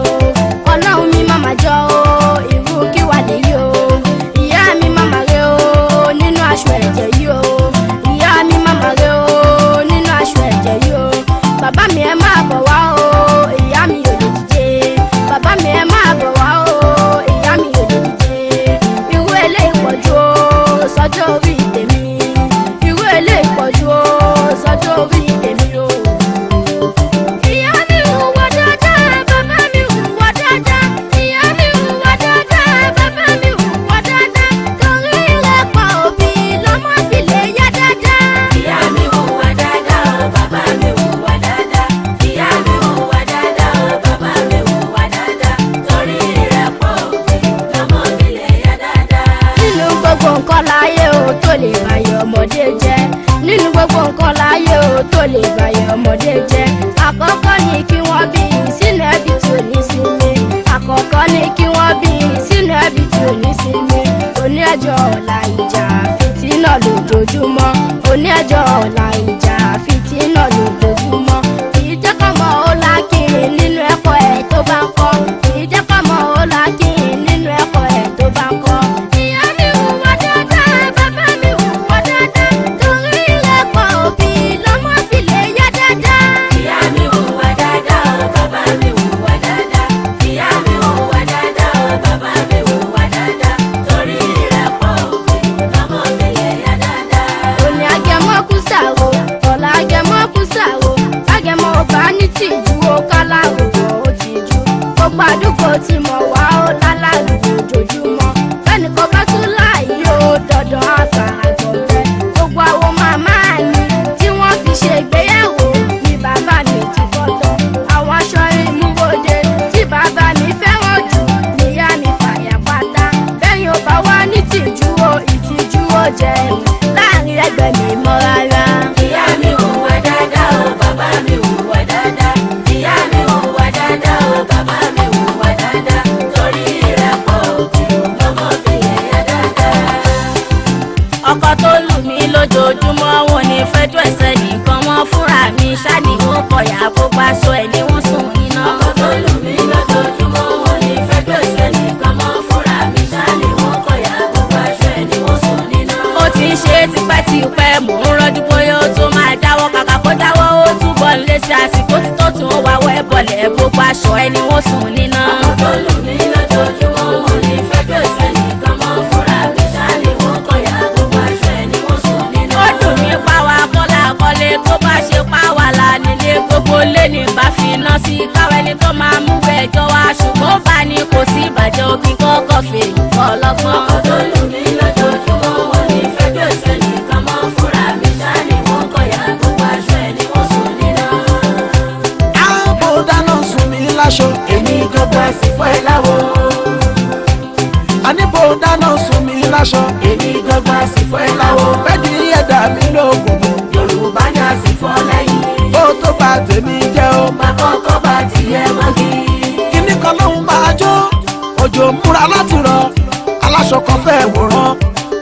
ò lè bàyẹ̀ ọmọdé jẹ́. Àkọ́kọ́ ni kí wọ́n bí sínú ẹbí tí ò ní sinmi. Àkọ́kọ́ ni kí wọ́n bí sínú ẹbí tí ò ní sinmi. Òní ẹjọ́ ọ̀la ìjà fìtínà lójoojúmọ́. Òní ẹjọ́ ọ̀la ìjà fìtínà lójoojúmọ́. Kìí jẹ́ kọ́mọ ó lákìrì nínú ẹ̀kọ́ ẹ̀ tó bá kọ́. Kìí jẹ́ kọ́mọ ó lákìrì nínú ẹ̀kọ́ ẹ̀ tó bá kọ́. Ìyá mi hùwà dáadáa, bàbá mi hùwà dáadáa. Torí ìrẹ́pọ̀ òbí lọ́mọ fi lè yá dáadáa. Ìyá mi hùwà dáadáa, bàbá mi hùwà dáadáa. Ìyá mi hùwà dáadáa, bàbá mi hùwà dáadáa. Torí ìrẹ́pọ̀ òbí lọ́mọ fi lè yá dáadáa. Òní agẹmọ kú sàrò, ọ̀la agẹmọ kú sàrò. Agẹmọ ọba ní tìjú ó kálárùbọ̀ ó tìjú. Gbogbo àdúgbò tí mo wá ó lálárùbọ̀ ojoojúmọ́. Bẹ́ẹ̀ni kò bá tún láàyè ó dandan àfàràgbọ̀gbẹ́. Gbogbo àwọn màmá mi tí wọ́n fi ṣe ìgbéyàwó ni bàbá mi ti fọ́tọ̀. Àwọn aṣọ ìmúwòde tí bàbá mi fẹ́ràn jù níyá mi fàyà pátá. Bẹ́yìn ò bá wá ní tìjú ó ìtìjú ó jẹ́ ẹ̀mí láàrin ẹgbẹ́ mi mọ́ rárá. Ìyá mi hùwà dáadáa, bàbá mi hùwà dáadáa. Ìyá mi hùwà dáadáa, bàbá mi hùwà dáadáa. Torí ìrẹ́pọ̀ òbí lọ́mọ fi lè yá dáadáa. Ọkọ tó lù mí lójoojúmọ́ wọn ní fẹjọ́ ẹsẹ̀ nìkan wọn fúnra mi ṣáàdì wọn kọyà bó bá aṣọ ẹ̀ ni wọ́n sùn níná. Ọkọ tó lù mí lójoojúmọ́ wọn ní fẹjọ́ ẹsẹ̀ nìkan mọ́ fúnra mi ṣáàlì wọn kọyà gbogbo aṣọ ẹ̀ ni wọ́n sùn níná. Ó ti ń ṣe tipẹ́tipẹ́ mò ń rọ́jú bóyá ó tún máa dáwọ́ kàkà kó dáwọ́ ó túbọ̀ ń lé sí àsìkò títọ́ tún wà wẹ́ bọ̀lẹ̀ gbogbo aṣọ ẹ̀ ni wọ́n sùn níná. Ọkọ tó lù mí lójoojúmọ́ wọn ní fẹjọ́ ẹsẹ̀ nìkan mọ́ fúnra mi ṣáàlì wọn kọyà gbogbo aṣọ ẹ̀ ni wọ́n sùn níná. Ó dùn mí páwa kọ́lá kọ́lé tó bá ṣe páwa là nílé gbogbo lé ní bá fi iná sí káwé ni tó máa mú ẹjọ́ wá ṣùgbọ́n bá ní kò sí ìbàjẹ́ òkín kọ́kọ́ fèyí fọlọ́gbọ́n. Ọkọ tó lù mí lójoojúmọ́ wọn ní fẹjọ́ ẹsẹ̀ nìkan mọ́ fúnra mi ṣáàlì wọn kọyà gbogbo aṣọ ẹ̀ ni wọ́n sùn níná. ààbò dáná sun mi láṣọ Èmi gbogbo àsìkò ẹ̀ láwo. àníbò dáná sun mi láṣọ Èmi gbogbo àsìkò ẹ̀ láwo. bẹ́ẹ̀ni ẹ̀dá mi lóògùn Yorùbá ní àsìkò lẹ́yìn. ó tó bá tèmi jẹ́ ó Má kọ́kọ́ bá tiẹ̀ mọ́gí. kíní kan lóhun máa jó òjò múra láti rọ aláṣọ kan fẹ́ wòran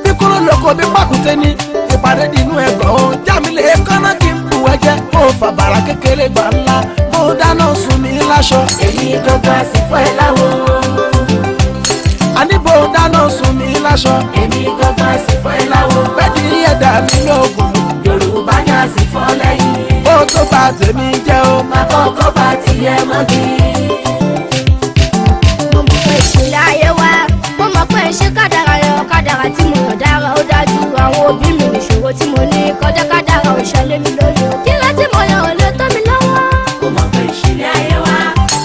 bí kúrò lóko bí pàkúté ní ìpàdé dínú ẹ̀gọ́ ó jámilé kọ́nà kí n bù ẹ̀jẹ̀ kó fàbàrà kékeré gbà ńlá mo dáná sun mi láṣọ Èmi gbogbo àsìkò ẹ̀ láwo. àníbò dáná sun mi láṣọ Èmi gbogbo àsìkò ẹ̀ láwo. bẹ́ẹ̀ni ẹ̀dá mi lóògùn Yorùbá ní àsìkò lẹ́yìn. ó tó bá tèmi jẹ́ ó Má kọ́kọ́ bá tiẹ̀ mọ́gí. Mo mọ̀ pé ìṣẹ̀lẹ̀ ayé wa, mo mọ̀ pé ṣé kádàrá yọ kádàrá tí mo yàn dára ó dájú. Àwọn òbí mi nìṣòro tí mo ní kọjá kádàrá ò ṣẹlẹ̀ mi lórí o. Kí ló tí mo yàn ò lè tó mi lọ́wọ́? Mo mọ̀ pé ìṣẹ̀lẹ̀ ayé wa.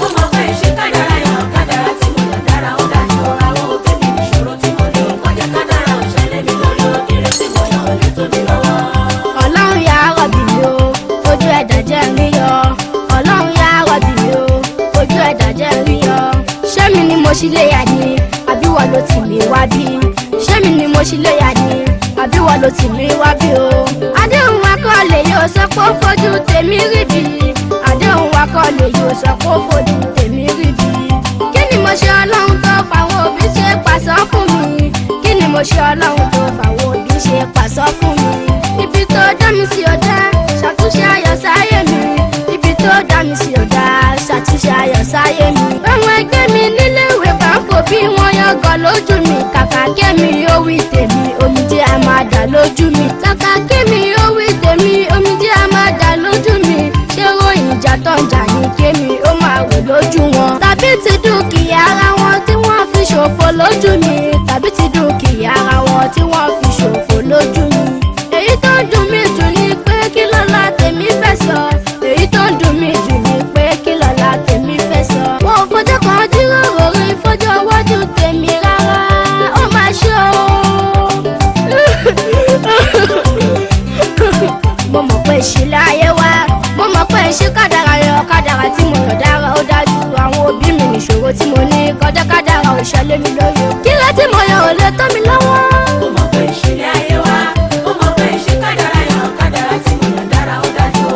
Mo mọ̀ pé ìṣe kádàrá yàn kádàrá tí mo yàn dára ó dájú. Àwọn òbí mi nìṣòro tí mo ní kọjá kádàrá ò ṣẹlẹ̀ mi lórí o. Kí ló tí mo yàn ò lè tó mi lọ́wọ́. Ọlọ́run yà á rọ̀bì mi o, ojú ẹ̀dá jẹ́ rí yọ. Ọlọ́run yà á rọ̀bì mi o, ojú ẹ̀dá jẹ́ rí yọ. Ṣé mi ni mo ṣì lè yà ni, àbí wọ́n ló tì mí wá bí? Ṣé mi ni mo ṣì lè yà ni, àbí wọ́n ló tì mí wá bí o? Àdéhùn wa kọ́ lè yóò sọ pé ó fojú tèmi rí bí. Àdéhùn wa kọ́ lè yóò sọ pé ó fojú tèmi rí bí. Kí ni mo ṣe Ọlọ́run tó fàwọn òbí ṣe pàṣọ fún mi? Kí ni mo ṣe Ọlọ́run tó fàwọn òbí ṣe pàṣọ fún mi? Ibi tó dá mi sí ọ̀dá, ṣàtúnṣe ayọ̀ sáyé mi. Ibi tó dá mi sí ọ̀dá, ṣàtúnṣe ayọ̀ sáyé mi. Àwọn ẹgbẹ́ mi nílé ìwé bá ń fò bí wọ́n yọ̀gọ̀ lójú mi. Kàkà kémi ó wí tèmi, omijé a máa dà lójú mi. Kàkà kémi ó wí tèmi, omijé a máa dà lójú mi. Ṣé ròyìn ìjà tó ń jà ní kémi ó máa wò lójú wọn? Tàbí ti dúkìá ara wọn tí wọ́n fi ṣòfò lójú mi. Tàbí ti dúkìá ara wọn tí wọ́n fi ṣòfò lójú mi. Èyí tó ń dùn mí jù ni pé kí lọ́la tèmi fẹ́ sọ. Èyí tó ń dùn mí jù ni pé kí lọ́la tèmi fẹ́ sọ. Mo ò fọjọ́ kan jíròrò rí fọjọ́ iwájú tèmi rárá. Ó máa ṣe o. Mo mọ̀ pé ìṣẹ̀lẹ̀ ayé wa, mo mọ̀ pé ìṣe kádàrá yọ kádàrá tí mo yàn dára ó dájú. Àwọn òbí mi nìṣòro tí mo ní kọjá kádàrá ò ṣẹlẹ̀ mi lóye. Kí ló tí mo yàn ò lè tó mi lọ́wọ́? Mo mọ̀ pé ìṣẹ̀lẹ̀ ayé wa. Mo mọ̀ pé ìṣe kádàrá yàn kádàrá tí mo yàn dára ó dájú.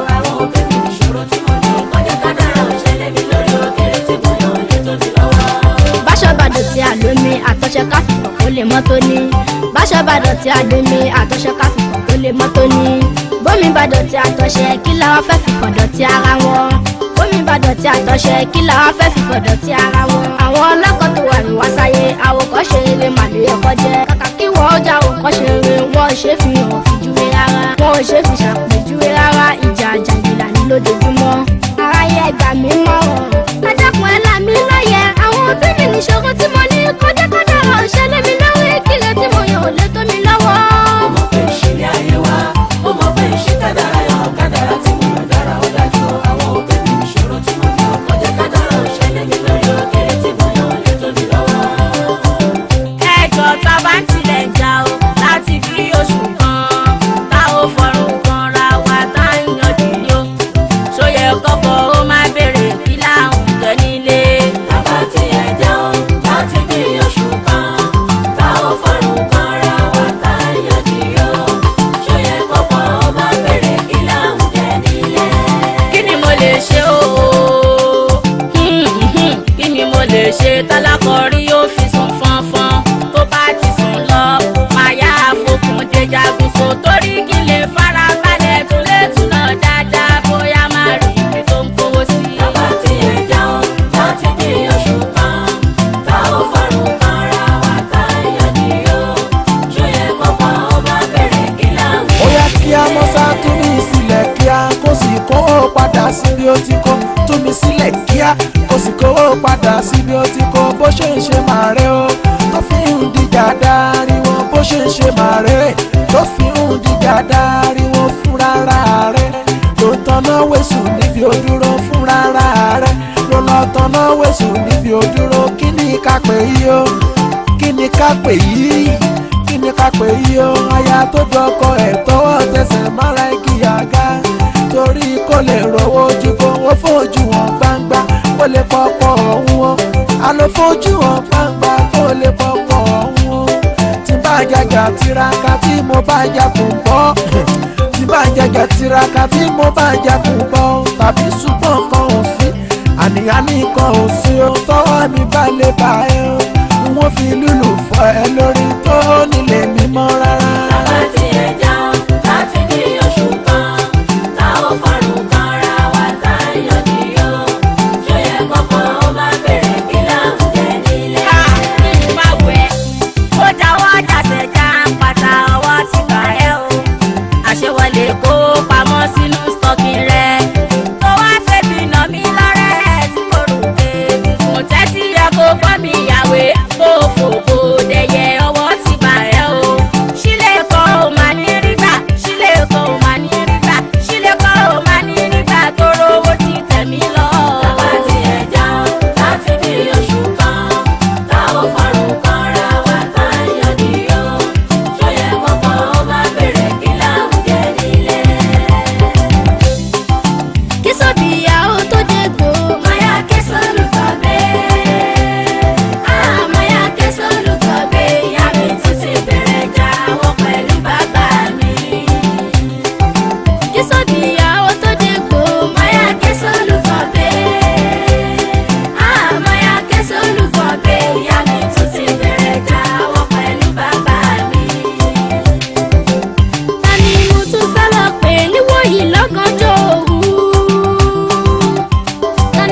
bá dọ̀tí àdémi àtọ̀ṣe ká fìfọ̀ tó lè mọ́ tóní. Bómi bá dọ̀tí àtọ̀ṣe kí làwọn fẹ́ fìfọ̀ dọ̀tí ara wọn. Bómi bá dọ̀tí àtọ̀ṣe kí làwọn fẹ́ fìfọ̀ dọ̀tí ara wọn. Àwọn ọlọ́kọ̀ tó wà ní wáṣáyé àwòkọ́ṣe rere màlẹ́ ẹ̀kọ́ jẹ́. Kàkà kí wọ́n ó já àwòkọ́ṣe rere wọ́n ò ṣe fi hàn fìjúwe rárá. Wọ́n ò ṣe fi ṣàpèjúwe rárá ìjà àjàngìlà ní lójoojúmọ́. Aráyé ẹgbà mi mọ̀ràn. Adákùn ẹ̀ là mí lóye. Àwọn òbí mi níṣòro tí mo ní kọjá ọ̀ṣẹ́ lé mi lọ́wọ́ ìkìlẹ̀ tí mo yàn ò lè tó mi lọ́wọ́. Ó mọ̀ pé ìṣẹ̀lẹ̀ ayé wa, ó mọ̀ pé ìṣe kádàrá yọ kádàrá tí mo yàn dára ó dájú. Àwọn òbí mi níṣòro tí mo ní kọjá ọ̀ṣẹ́ lé mi lórí òkèlè tí mo yàn ò lè tó mi lọ́wọ́. Ẹjọ́ tá a bá ń tilẹ̀ jà o láti bí oṣù kan tá ò fọrùn kan ra wa tá a ń yanjú ni o. Ṣóyẹ kọ́kọ́ ó máa bèrè kí láwọn jẹ nílé. Bàbá tí ẹ jẹun láti bí oṣù kan tá ò fọrùn kan ra wa tá a yanjú yó. Ṣóyẹ kọ́kọ́ ó máa bèrè kí láwọn jẹ nílé. Kí ni mo lè ṣe o? Kí ni mo lè ṣe tálákọ̀ọ́rí ó fi sùn fọ́nfọ́n tó bá ti sùn lọ máa yá àfokùn dé jagunso torí kí lè fara balẹ̀ tún lè tún náà dáadáa bóyá máa rí ibi tó ń kówó sí. Bàbá tí ẹ jẹun láti bí oṣù kan tá ò fọrùn kan ra wa tá a yanjú yó. Ṣóyẹ kọ́kọ́ ó máa bèrè kí láwọn. Ó yá kí a mọ́ sá tú mi sílẹ̀ kíá kó sì kówó padà sí bí ó ti kó. Tú mi sílẹ̀ kíá kó sì kówó padà sí bí ó ti kó. Bó ṣe ń ṣe màá rẹ o tó fi ń dìjà dárí wọn. Bó ṣe ń ṣe màá rẹ tó fi ń dìjà dárí wọn fúnra rẹ̀. Ló tanná wẹ̀sùn níbi òdúró fúnra rẹ̀. Ló lọ tanná wẹ̀sùn níbi òdúró. Kí ni ká pè yí o? Kí ni ká pè yí? Kí ni ká pè yí o? Aya tó dọkọ ẹ̀ tọwọ́ tẹsẹ̀ mára igi àga. Torí kò lè rówó ju kó wọ́n fojú wọn gbangba kó lè pọ̀pọ̀ ọ̀hún o. A ló fojú wọn gbangba kó lè pọ̀pọ̀ ọ̀hún o. Tí bá jàjà tiraka tí mo bá jà kò bọ́. Tí bá jàjà tiraka tí mo bá jà kò bọ́. Tàbí ṣùgbọ́n kan ò sí àníyàn kan ò sí o. Tọ́wọ́ mi bá lè bá ẹ o. Wọ́n fi lùlù fọ ẹ lórí tó nílé mímọ́ rárá. Bàbá tí ẹ jẹun láti bí oṣù kan tá ò fọrùn kan ra wa tá a yanjú yó. Ṣóyẹ kọ́kọ́ ó máa bèrè kí láwọn jẹ nílé. Máa wẹ̀ ó jáwọ́ jàsẹ̀ já pátá ọwọ́ ti bà ẹ́ o. Àṣewọlé kó pamọ́ sínú stọ́kì rẹ̀. Tó wá fẹ́bi nà mí lọ́rẹ́ tí mo rò pé mo tẹ́tí yẹ kó gbọ́ mi yàwé kó fòkó dẹyẹ ọwọ́ ti bà ẹ́ o. Sílẹ̀ kọ́ ò máa ní rígbà sílẹ̀ kọ́ ò máa ní rígbà sílẹ̀ kọ́ ò máa ní rígbà tó rówó ti tẹ̀ mí lọ. Bàbá tí ẹ jẹun láti bí oṣù kan tá ò fọrùn kan ra wa tá a yanjú yó. Ṣóyẹ kọ́kọ́ ó máa bèrè kí láwọn jẹ nílé. Kí sóbì ìyàwó tó dégbò. Maya kẹsàn olùkọ́ bẹ́ẹ̀. Maya kẹsàn olùkọ́ bẹ́ẹ̀. Ìyá mi tún ti bẹ̀rẹ̀ jà wọ́n pẹ̀lú bàbá mi. Kí sóbì ìyàwó tó dégbò. Maya kẹsàn olùkọ́ bẹ́ẹ̀. Maya kẹsàn olùkọ́ bẹ́ẹ̀. Ìyá mi tún ti bẹ̀rẹ̀ jà wọ́n pẹ̀lú bàbá mi. Ta ni mo tún fẹ́ lọ pè níwòyí lọ́gànjọ́ òru? Ta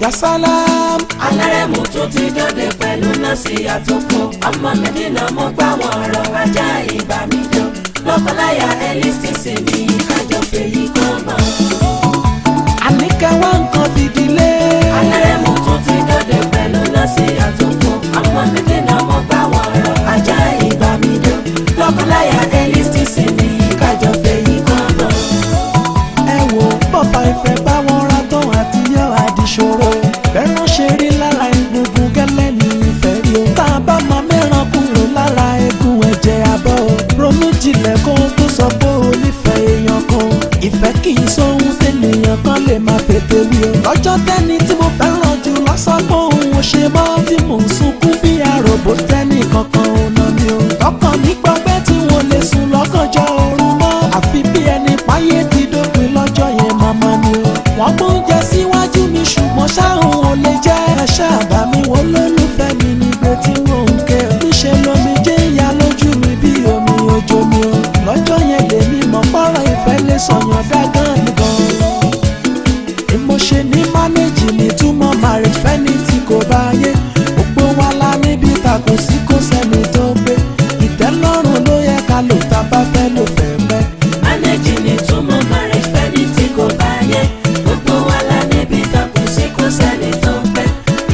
yasalam. alárẹ̀mú tún ti dọ́dẹ pẹ̀lú nọ́ọ̀sì àtòkùn ọmọ mẹ́dínà mọ́ gbá wọn ọ̀rọ̀ ajá ìgbà mi jọ lọ́kọláya ẹlẹ́sìnsì mi kájọ fèyí kọ́gbọ́n. àníkẹ́ wá nǹkan fìdílé. alárẹ̀mú tún ti dọ́dẹ pẹ̀lú nọ́ọ̀sì àtòkùn ọmọ mẹ́dínà mọ́ gbá wọn ọ̀rọ̀ ajá ìgbà mi jọ lọ́kọláya ẹlẹ́sìnsì mi kájọ fèyí kọ́gbọ́n. ẹ wo bọ́fà ìfẹ́ bá wọn ra tán àti yọ àdìṣòro bẹ́ẹ̀rán ṣe rí lára egungun gẹ́lẹ́ ní ìfẹ́ rí o. tá a bá máa mẹ́ràn kúrò lára egun ẹ̀jẹ̀ abọ́ o. ronú jinlẹ̀ kó o tó sọ pé o nífẹ̀ẹ́ èèyàn kan. ìfẹ́ kì í sóhun tẹ́nìyàn kan lè máa fètè wí o. lọ́jọ́ tẹ́ni tí mo fẹ́ràn jù lọ́sàn pé òun ò ṣe mọ́ tí mò ń sunkún bí àròbó tẹ́nì kankan ò nà mí o. ọkàn mi gbọgbẹ́ tí wọ́n lè sùn lọ́gànjọ́ òru mọ́. àfi bí ẹni páyé ti dópin lọ́jọ́ yẹn màmá ni o. wọ́n mú oúnjẹ síwájú mi ṣùgbọ́n ṣáhùn ò lè jẹ́. ẹ̀ṣẹ́ àbá mi wo lólùfẹ́ mi nígbè tí mò ń ké o. níṣẹ́ lomi jẹ́ ìyá lójú mi bí omi òjò mi o. lọ́jọ́ yẹn lèmi mọ̀ pọ́nrọ̀ ìfẹ́ lè sọ̀yàn dágán nìkan. èmo ṣe ní mánéjì ní túmọ̀ marriage fẹ́ni tí kò bá yé. gbogbo wa la níbi takò sí kò sẹ́ni tó gbé. ìtẹ́lọ́rùn ló yẹ ká lò tá a bá fẹ́ lò fẹ́ mẹ́. mánéjì ní túmọ̀ marriage fẹ́ni tí kò bá yé. gbogbo wa la níbi takò sí kò sẹ́ni tó gbé.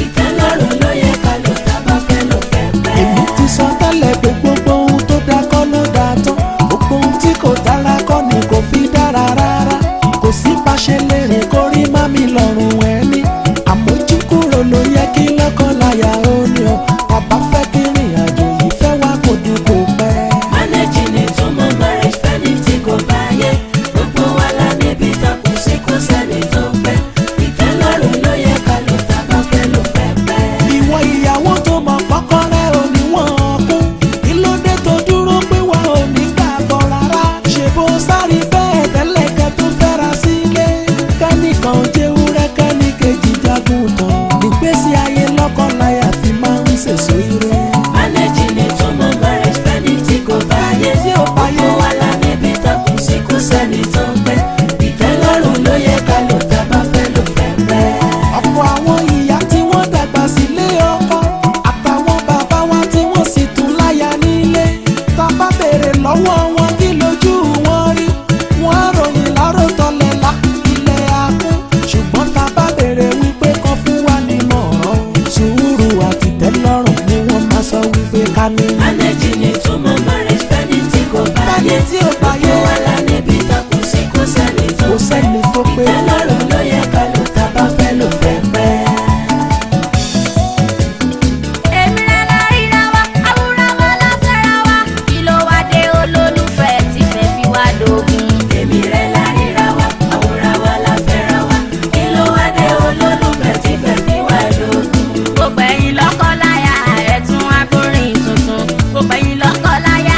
ìtẹ́lọ́rùn ló yẹ ká lò tá a bá fẹ́ lò fẹ́ mẹ́. èmi ti sọ tẹ́lẹ̀ pé gbogbo ohun tó dá kọ́ ló dá tán. gbogbo ohun tí kò dára kọ́ ni kò fi dára rárá. kò sí bá ṣe lè rìn kó rí má mi lọ́rùn ẹni. àmójúkúrò ló yẹ kí lọ́kàn láyà ó ní o. bàbá fẹ́ kí rìn àjò yìí fẹ́ wá kó dùn kó pẹ́. mánéjì ní túmọ̀ marriage fẹ́ni tí kò bá yé. gbogbo wa la níbi takò sí kò sẹ́ni tó gbé. ìtẹ́lọ́rùn ló yẹ ká lò tá a bá fẹ́ lò fẹ́ mẹ́. ìwọ ìyàwó tó mọ kọ́kọ́ rẹ̀ ò ní wọ́n kú. kí ló dé tó dúró pé wọ́n ò ní gbàgbọ́ rárá. ṣe bó sáré bẹ́ẹ̀ tẹ́lẹ̀ kẹ́ tó fẹ́ra sílé. kẹ́nìkan jẹ́wúrẹ́ kẹ́nìkejì jagun tán. ìgbésí ayé lọ́kọ láya fi máa ń sèso ire. mánéjì ní túmọ̀ marriage fẹ́ni tí kò bá yé. gbogbo wa la níbi takò sí kò sẹ́ni tó gbé. ìtẹ́lọ́rùn ló yẹ ká lò tá a bá fẹ́ lò fẹ́ mẹ́. ọ̀pọ̀ àwọn ìyá tí wọ́n dàgbà sílé ọkọ àtàwọn bàbá wa tí wọ́n sì tún láya nílé. tá a bá béèrè lọ́wọ́ wọn kí lójú wọn rí. wọ́n á ròyìn láròtọ́lẹ̀ lá ilẹ̀ akún. ṣùgbọ́n tá a bá béèrè wípé kan fún wa ní mọ̀ràn. sùúrù àti tẹ́lọ́rùn ni wọ́n máa sọ wípé ká ní. mánéjì ní túmọ̀ marriage fẹ́ni tí kò bá yé. gbogbo wa la níbi takò sí kò sẹ́ni tó kò sẹ́ni tó pé. ìtẹ́lọ́rùn ló yẹ ká lò tá a bá fẹ́ lò fẹ́ mẹ́. èmi rẹ̀ la ríra wa àwòrán wa la fẹ́ra wa. kí ló wá dé olólùfẹ́ tí fẹ́ fi wá dógún. èmi rẹ̀ la ríra wa àwòrán wa la fẹ́ra wa. kí ló wá dé olólùfẹ́ tí fẹ́ fi wá lógún. gbogbo ẹ̀yin lọ́kọláya ẹ̀ tún wá gbórin tuntun. gbogbo ẹ̀yin lọ́kọláya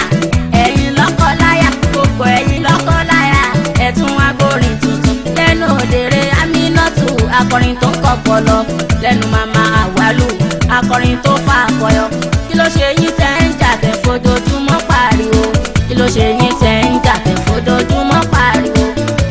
ẹ̀yin lọ́kọláya gbogbo ẹ̀yin lọ́kọláya ẹ̀ tún wá gbórin tuntun. lẹ́nu òdèrè Aminatu akọrin tó kọ pọlọ. lẹ́nu màmá Àwálù akọrin tó fa àkọyọ. kí ló ṣe yín tẹ́ ń jà tẹ́ fojoojúmọ́ pariwo. kí ló ṣe yín tẹ́ ń jà tẹ́ fojoojúmọ́ pariwo.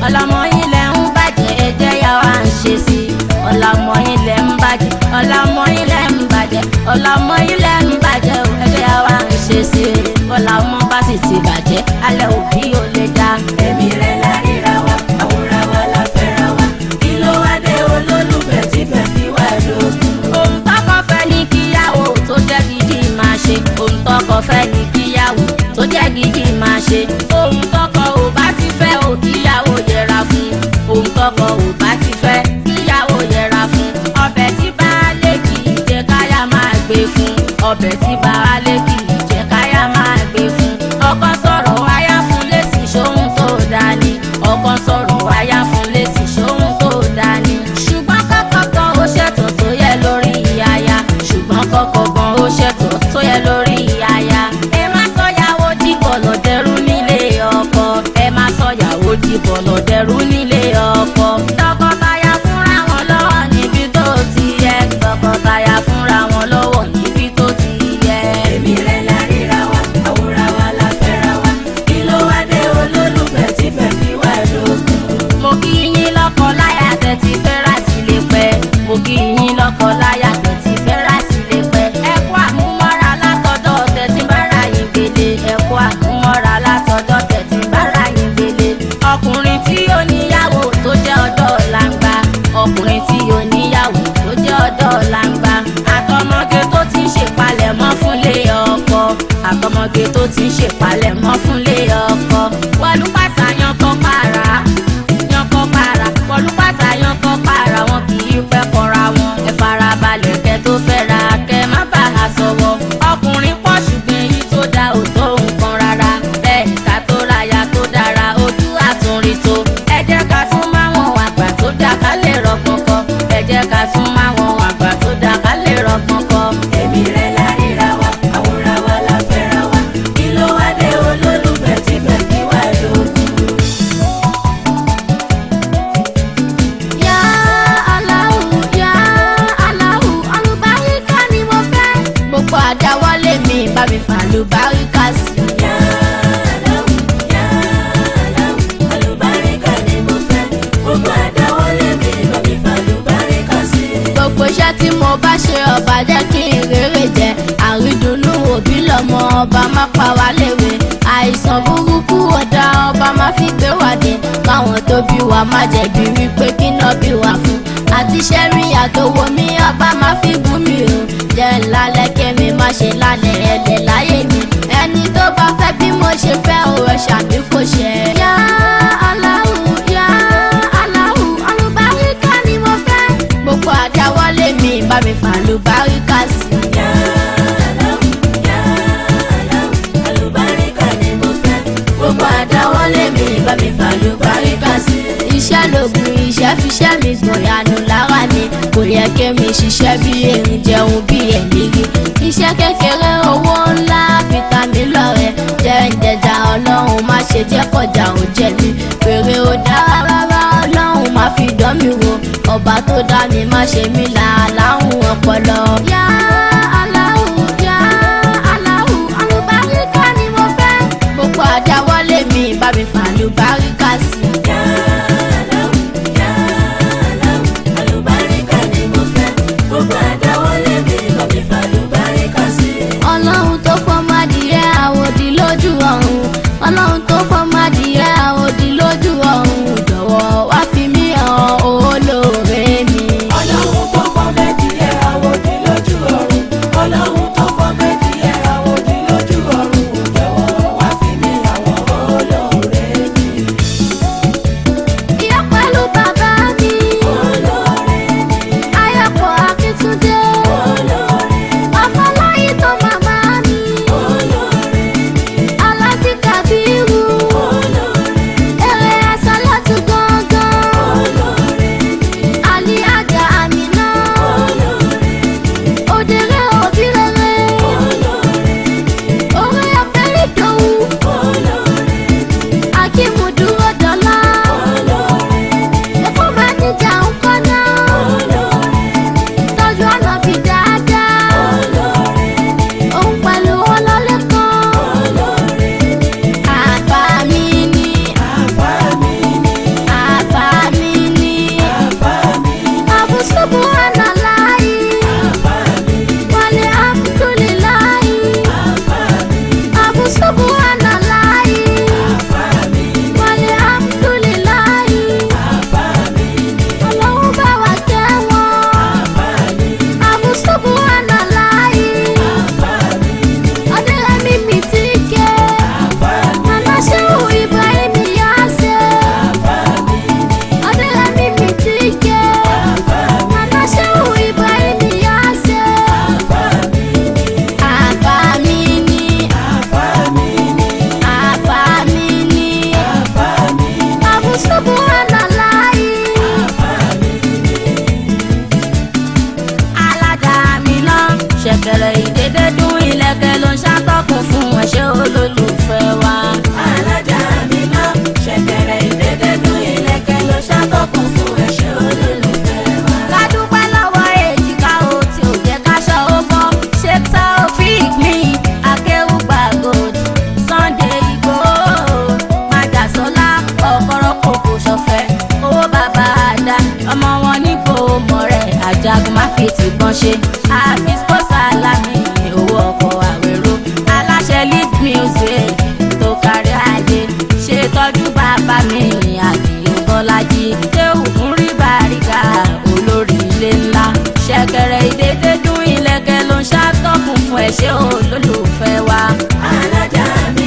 ọlọmọ yín lẹ ń bàjẹ́ ẹ̀jẹ̀ yà wá ń ṣe sí i. ọlọmọ yín lẹ ń bàjẹ́ ọlọmọ yín lẹ ń bàjẹ́ ọlọmọ yín lẹ ń bàjẹ́ ẹ̀jẹ̀ yà wá ń ṣe sí i. ọlọmọ bá sì ti bàjẹ́ alẹ́ òbí ò lè dá. èmi rẹ̀ la ríra wa àwòrán wa la fẹ́ra wa. kí ló wá dé olólùfẹ́ tí fẹ́ fi wá lógún. ohun tọkọ fẹ́ ní kíyàwó tó jẹ́ gidi máa ṣe. ohun tọkọ fẹ́ ní kíyàwó tó jẹ́ gidi máa ṣe. ohun tọkọ ò bá ti fẹ́ ò kíyàwó yẹra fún. ohun tọkọ ò bá ti fẹ́ kíyàwó yẹra fún. ọbẹ̀ tí baálé kì í jẹ káyà máa gbé fún. ọbẹ̀ tí baálé kì í jẹ káyà máa gbé fún. ọkọ sọ̀rọ̀ wáyà fún lésì ṣóhun tó dání. ọkọ sọ̀rọ̀ wáyà fún lésì ṣóhun tó dání. ṣùgbọ́n kọ́kọ́ kan ó ṣètò tó yẹ lórí ìyáya. ṣùgbọ́n kọ́kọ́ kan ó ṣètò tó yẹ lórí ìyáya. ẹ má sọ̀yàwó dìbò lọ́dẹ̀rú nílé ọkọ. ẹ má sọ̀yàwó dìbò lọ́dẹ̀rú nílé ọkọ. tọkọ ń ṣèpalẹ̀mọ́ fúnlé ọkọ. Wọlú pàṣà yankọ́ para, wọlú pàṣà yankọ́ para, wọn kì í pẹ́ kọra wọn. Ẹ farabalẹ̀ kẹ́ tó fẹ́ ra kẹ́ má bà á sọ̀wọ́. Ọkùnrin pọ̀ ṣùgbọ́n èyí tó dá ò tó nǹkan rárá. Bẹ́ẹ̀ ká tó ráya tó dára ojú àtúnrí tó. Ẹ jẹ́ ká tún máa wọn àgbà tó dá ká lè rọgbọ́n kọ. Ẹ jẹ́ ká tún máa wọn àgbà tó dá ká lè rọgbọ́n kọ. Èmi rẹ̀ la ríra wa, àwòrán wa la fẹ́ra wa. Kí ló wá dé olólùfẹ́ tí fẹ́ fi wá lókun? Yá Allahu, yá Allahu, àlùbáríkà ni mo fẹ́. Gbogbo àdáwọ́lé mi bá mi fà àlùbáríkà sí. Yá Allahu, yá Allahu, àlùbáríkà ni mo fẹ́. Gbogbo àdáwọ́lé mi bá mi fà àlùbáríkà sí. Gbogbo iṣẹ́ tí mo bá ṣe ọba jẹ́ kí n rere jẹ. Àrídùnnú òbí lọ́mọ ọba má pa wá léwe. Àìsàn burúkú ọ̀dà ọba má fi gbé wá dé. Káwọn tó bí wa má jẹ̀bi wípé kí náà bí wa fún. Àti ṣẹ́rí àtòwò mi ọba má fi bú mi o. Jẹ́ ńlálẹ́ kémi má ṣe lálẹ́ ẹ̀lẹ́ láyé mi. Ẹni tó bá fẹ́ bí mo ṣe fẹ́ o ẹ̀ ṣàbí kò ṣe. Yá Allahu, yá Allahu, àlùbáríkà ni mo fẹ́. Gbogbo àdáwọ́lé mi bá mi fà àlùbáríkà sí. Yá Allahu, yá Allahu, àlùbáríkà ni mo fẹ́. Gbogbo àdáwọ́lé mi bá mi fà àlùbáríkà sí. Iṣẹ́ lògùn iṣẹ́ fiṣẹ́ mi gbọ̀yànù lára ni. Kò yẹ kí mi ṣiṣẹ́ bí erin jẹun bí ẹ̀mí rí. Iṣẹ́ kékeré owó ńlá fi ta mí lọ́rẹ. Jẹ́ ìjẹjà ọlọ́run má ṣe jẹ́ kọjá ò jẹ mí. Fèrè ò dára rárá ọlọ́run má fi dán mi wò. Ọba tó dá mi má ṣe mí làálàáhùn ọpọlọ. Yá Allahu, yá Allahu, àlùbáríkà ni mo fẹ́. Gbogbo àdáwọ́lé mi bá mi fà àlùbáríkà sí. Yá Allahu, yá Allahu, àlùbáríkà ni mo fẹ́. Gbogbo àdáwọ́lé mi bá mi fà àlùbáríkà sí. Ọlọ́run tó fọmọ adìyẹ àwòdì lójú ọ̀run. Ọlọ́run tó fọmọ adìyẹ àwòdì lójú ọ̀run. Jọ̀wọ́ wá fi mí hàn olóore mi. Ọlọ́run tó fọ́ mẹ́díẹ̀ àwòdì lójú ọ̀run. Ọlọ́run tó fọ́ mẹ́díẹ̀ àwòdì lójú ọ̀run. Jọ̀wọ́ wá fi mí àwọn olóore mi. Ìyá pẹ̀lú bàbá mi. Olóore mi. Ayọ̀pọ̀ Akíntúndé. Olóore mi. Ọmọláyé tó màmá mi. Olóore mi. Alájí Kàbírù. Olóore mi. Èrè ẹ̀sán láti gángan. Olóore mi. Àlí àjà Àmínà. Olóore mi. Òdèrè òbí rere. Olóore mi. Orí ọ̀fẹ́ ìdòwú. Olóore mi. Akímù dúró dọ́là. Olóore mi. Ẹ̀kọ́ máa níjà ń kọ́nà. Olóore mi. Tọ́jú ọ̀nà bí dáadáa. Olóore mi. Òun pẹ̀lú ọlọ́lẹ̀ kan. Olóore mi. Àbá mi ni. Àbá mi ni. Àbá mi ni. Àbá mi ni. Abu Subhanallahi. Àbá mi ni. Wal hamdulillahi. Àbá mi ni. Abu Subhanallahi. Àbá mi ni. Wal hamdulillahi. Àbá mi ni. Ọlọ́run bá wa kẹ́ wọn. Àbá mi ni. Abu Subhanallahi. Àbá mi ni. Ọdẹ́rẹ́mí mi ti ké. Àbá mi ni. Aláṣẹ́wò Ibrahim Yasir. Àbá mi ni. Ọdẹ́rẹ́mí mi ti ké. Àbá mi ni. Aláṣẹ́wò Ibrahim Yasir. Àbá mi ni. Àbá mi ni. Àbá mi ni. Àbá mi ni. Àbá mi ni. Abu Subhanallahi. Àbá mi ni. Alájà mi lọ ṣẹ̀kẹ̀rẹ̀ ìdédé dún ilẹ̀kẹ̀ ló ń ṣàtọ́kùn fún ẹ̀ṣẹ̀ olólùfẹ́ wa. Alájà mi lọ ṣẹ̀kẹ̀rẹ̀ ìdédé dún ilẹ̀kẹ̀ ló ṣàtọ́kùn fún ẹ̀ṣẹ̀ olólùfẹ́ wa. Ká dúpẹ́ lọ́wọ́ èjìká o tí ò jẹ́ káṣọ ó bọ́. Ṣé Taofik mi Akéwùgbà Gold Sunday Igboho Májàsọ́lá ọ̀kọ́rọ́ kòkò ṣọ̀fẹ́ owó bàbá àdá ọmọ wọn nípò mọ̀ rẹ̀ Àjàgùn má fi tìbọn ṣe. Hafiz Kọ́sálàmì owó ọkọ̀ Àwérò aláṣẹ lead music tó kárí ayé ṣètọ́jú bàbá mi Àdìó Bọ́lájí Téwù Múrí Bàrígà olórí ilé ńlá ṣẹ̀kẹ̀rẹ̀ ìdédé dún ilẹ̀kẹ̀ ló ń ṣàtọ́kùn fún ẹ̀ṣẹ̀ olólùfẹ́ wa. Alájà mi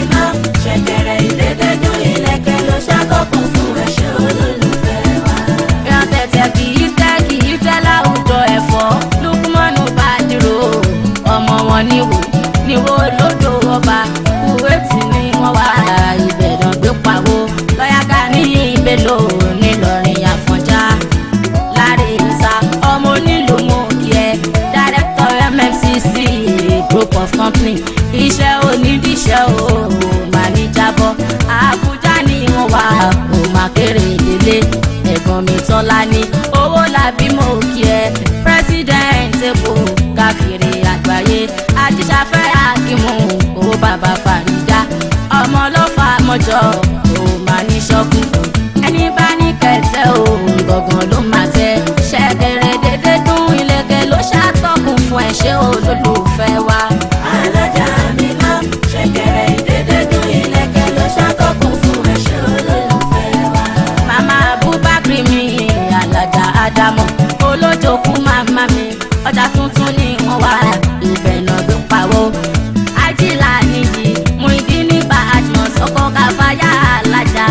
company iṣẹ́ onídìíṣẹ́ o máa ní jábọ́ Àbújá ni wọ́n wà ó máa kéré délé ẹ̀gbọ́n mi Tọ́lá ní owó làbí mo kí ẹ president Èkó káàkiri àgbáyé Ajíṣafẹ́ Akínmú owó bàbá Fàrídà ọmọ ló fa mọ́jọ́ ó máa ní ṣọ́kù ẹni bá ní kẹsẹ̀ o gbọ̀ngàn ló máa tẹ ṣẹ̀kẹ̀rẹ̀ dédé dún ìlẹ̀kẹ̀ ló ṣàtọ́kùn fún ẹ̀ṣẹ́ olólùfẹ́ wa. Alájà mi náà ṣẹ̀kẹ̀rẹ̀ dédé dún ìlẹ̀kẹ̀ ló ṣàtọ́kùn fún ẹ̀ṣẹ́ olólùfẹ́ wa. Màmá Abubakar mi Alájà Ádámọ̀ olójókòó màmá mi ọjà tuntun ni wọ́n wá ibẹ̀ náà ló pawó. Ajílà níyì Muyideen Badmus ọkọ̀ Káfáyà Alájà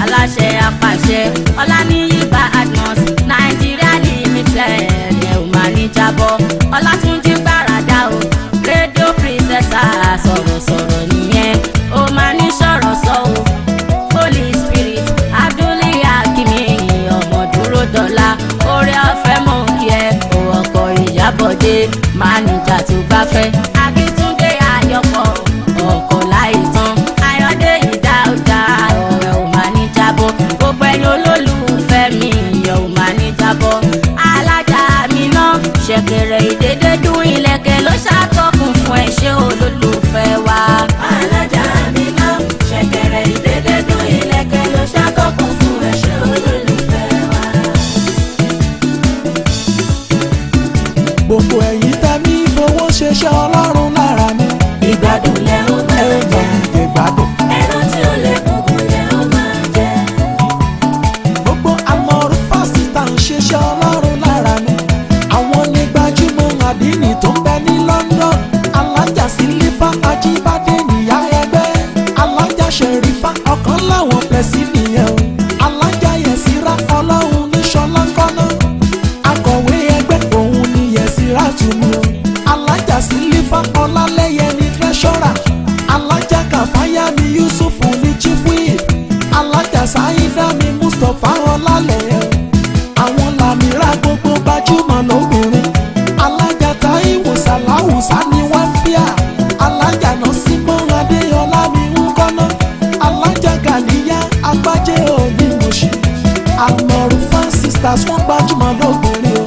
aláṣẹ apàṣẹ Ọláníyì Badmus Nàìjíríà limited ẹ̀ ò máa ní jábọ́ Ọlátúnjí Gbàràdà o rédíò pírísẹ́sà sọ̀rọ̀sọ̀rọ̀ nìyẹn ó máa ní sọ̀rọ̀ sọ o Holy Spirit Abdulli Hakimi ọmọ dúró dọ́là orí ọ̀fẹ́ mọ̀ kí ẹ o ọkọ̀ Ìyábọ̀dé máníjà tó bá fẹ́ Akíntúndé Ayọ̀pọ̀ ọkọ̀ láì tán Ayọ̀dé Ìdáúdà ọ̀rẹ́ ò máa ní jábọ́ gbogbo ẹ̀yin olólùfẹ́ mi ìyọ̀ ò máa ní jábọ́ Alájà mi náà ṣẹ̀kẹ̀rẹ̀ ìdédé dún ìlẹ̀kẹ̀ ló ṣàtọ́kùn fún ẹ̀ṣẹ́ olólùfẹ́ wa. Alájà mi náà ṣẹ̀kẹ̀rẹ̀ ìdédé dún ìlẹ̀kẹ̀ ló ṣàtọ́kùn fún ẹ̀ṣẹ́ olólùfẹ́ wa. gbogbo ẹ̀yin tẹ́ mi fowó ṣeṣẹ́ Ọlọ́run lára mi. Ìgbádùn lẹ ó máa jẹ ìgbádùn. ẹran tí ó lè kúkú lẹ ó máa jẹ. gbogbo àmọ̀rún fásitì ń ṣeṣẹ́ Ọlọ́run lára mi. àwọn ní gbajúmọ̀ àdínì tó ń bẹ ní London. Alájà Sílífà Ajíbádé níyà ẹgbẹ́. Alájà Ṣẹ̀rífà ọ̀kan láwọn pẹ̀sì nìyẹn o. Alájà Yẹ̀sírà Ọlọ́run ní Ṣọlá kọ́nà. Akọ̀wé ẹgbẹ́ òun ni Yẹ̀sírà tù mí o. Alájà Sílífà Ọlálẹ́yẹ ní Trẹ́ṣọ́rà. Alájà Kàfáyà mi Yusuf ní Chief Whip. Alájà Sáídà mi Mustapha Ọlálẹ́yẹ. Àwọn làmìrà gbogbo gbajúmọ̀ lóbìnrin. Alájà Táíwò Sàláwùsá ni wọ́n fíà. Alájà Nọ́símọ́ Adéyọlá mi ń kọ́nà. Alájà Gàníyà Agbájé òní Mùṣí. Àmọ̀rún fan sisters wọ́n gbajúmọ̀ lóbìnrin o.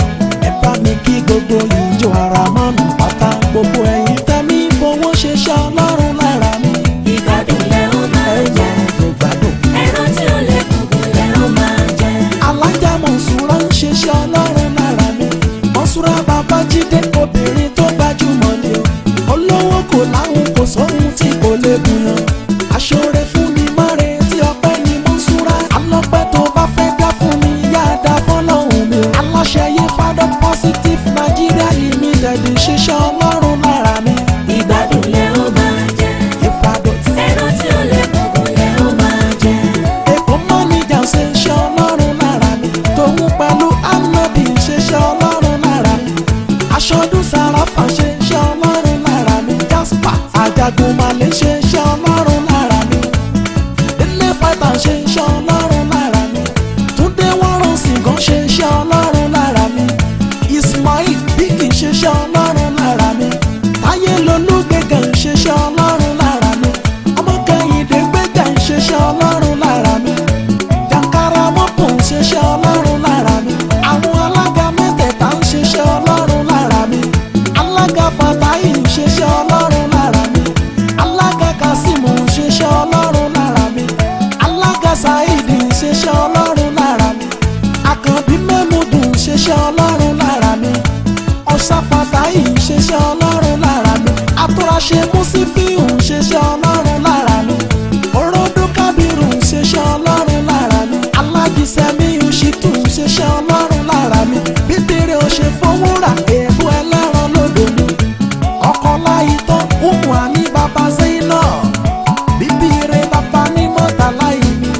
Ẹ bá mi kí gbogbo ìjọ ara mọ́nù pátá. Gbogbo ẹ̀yin tẹ́ mi fowó ṣeṣẹ́ Ọlọ́run lára mi. Ìgbádùn lẹ ó máa jẹ ẹran tí ó lè kúkú lẹ ó máa jẹ. Alájà Mọ̀nsúrà ń ṣeṣẹ́ Ọlọ́run lára mi. Mọ̀nsúrà Babájídé obìnrin tó gbajúmọ̀ ni o. Olówó kò láhùn kò sóhun tí kò lè bùyàn. Aṣọ́re fún mi máre tí ọpẹ́ ni Mọ̀nsúrà. Alọ́pẹ́ tó bá fẹ́ dá fún mi yá dá fọ́lọ́hún mi o. Aláṣẹ yé Fadọ́ Positive Nigeria Limited ń ṣiṣẹ́ Ọlọ́run lára mi. Ìgbádùn lẹ ó máa jẹ ẹran tí ó lè kúkú lẹ ó máa jẹ. Èkó mọ́níjà ń ṣiṣẹ́ Ọlọ́run lára mi. Tòun pẹ̀lú Anadi ń ṣiṣẹ́ Ọlọ́run lára mi. Aṣọ́dún Sàràfà ń ṣiṣẹ́ Ọlọ́run lára mi. Jasper Ajagunmalè ń ṣiṣẹ́ Ọlọ́run lára mi. Délé Fáìtà ń ṣiṣẹ́ Ọlọ́run lára mi. Túndé Wọ́rọ̀ Sìgán ń ṣiṣẹ́ Ọlọ́run lára mi. Ismail Bíkì ń ṣiṣẹ́ Ọlọ́run lára mi. Táyé Lolúgbéga ń ṣiṣẹ́ Ọlọ́run lára mi. Ọmọ Kẹ́hìndé Gbéga ń ṣiṣẹ́ Ọlọ́run lára mi. Jàǹkàrà Mọ́pò ń ṣiṣẹ́ Ọlọ́run lára mi. Àwọn alága mẹ́tẹ̀ẹ̀ta ń ṣiṣẹ́ Ọlọ́run lára mi. Alága Fàtáyì ń ṣiṣẹ́ Ọlọ́run lára mi. Alága Kásímù ń ṣiṣẹ́ Ọlọ́run lára mi. Alága Saidi ń ṣiṣẹ́ Ọlọ́run lára mi. Àkànbí Mẹ́múdù ń ṣiṣẹ́ Ọlọ́run lára mi. Ọ̀sà Fàtáyì ń ṣiṣẹ́ Ọlọ́run lára mi. Àtúnráṣe Músífíù ń ṣiṣẹ́ Ọlọ́run lára mi. Òròdó Kábírù ń ṣiṣẹ́ Ọlọ́run lára mi. Alájí Sẹ́míù Ṣítù ń ṣiṣẹ́ Ọlọ́run lára mi. Bíbélì ò ṣe fowó rà èébú ẹlẹ́ran lódò mi. Ọkọ̀ láyé tán Umu Ani bàbá Zainab. Bíbélì bàbá ní mọ́tà láyé mi.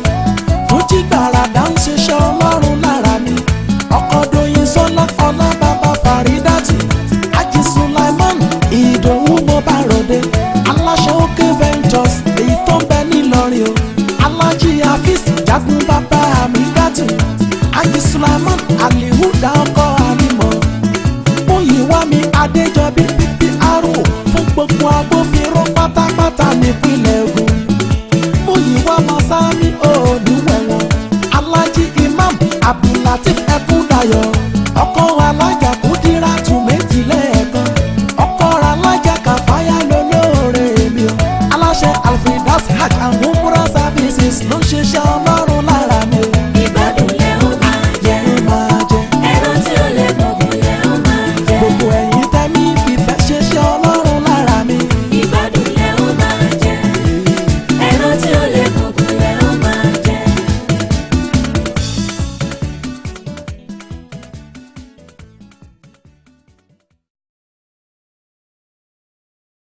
Fújì Gbàràdà ń ṣiṣẹ́ Ọlọ́run lára mi. Ọkọ̀ Doyin Sọ́lá Ọlá bàbá Fàrídàtì. Ají Sulaiman Ìdòwú mo bá ròde. Aláṣẹ Òkè Ventures èyí tó ń bẹ nílọrin o. Alájí Hafiz Jagun bàbá Amídàtì. Ají Sulaiman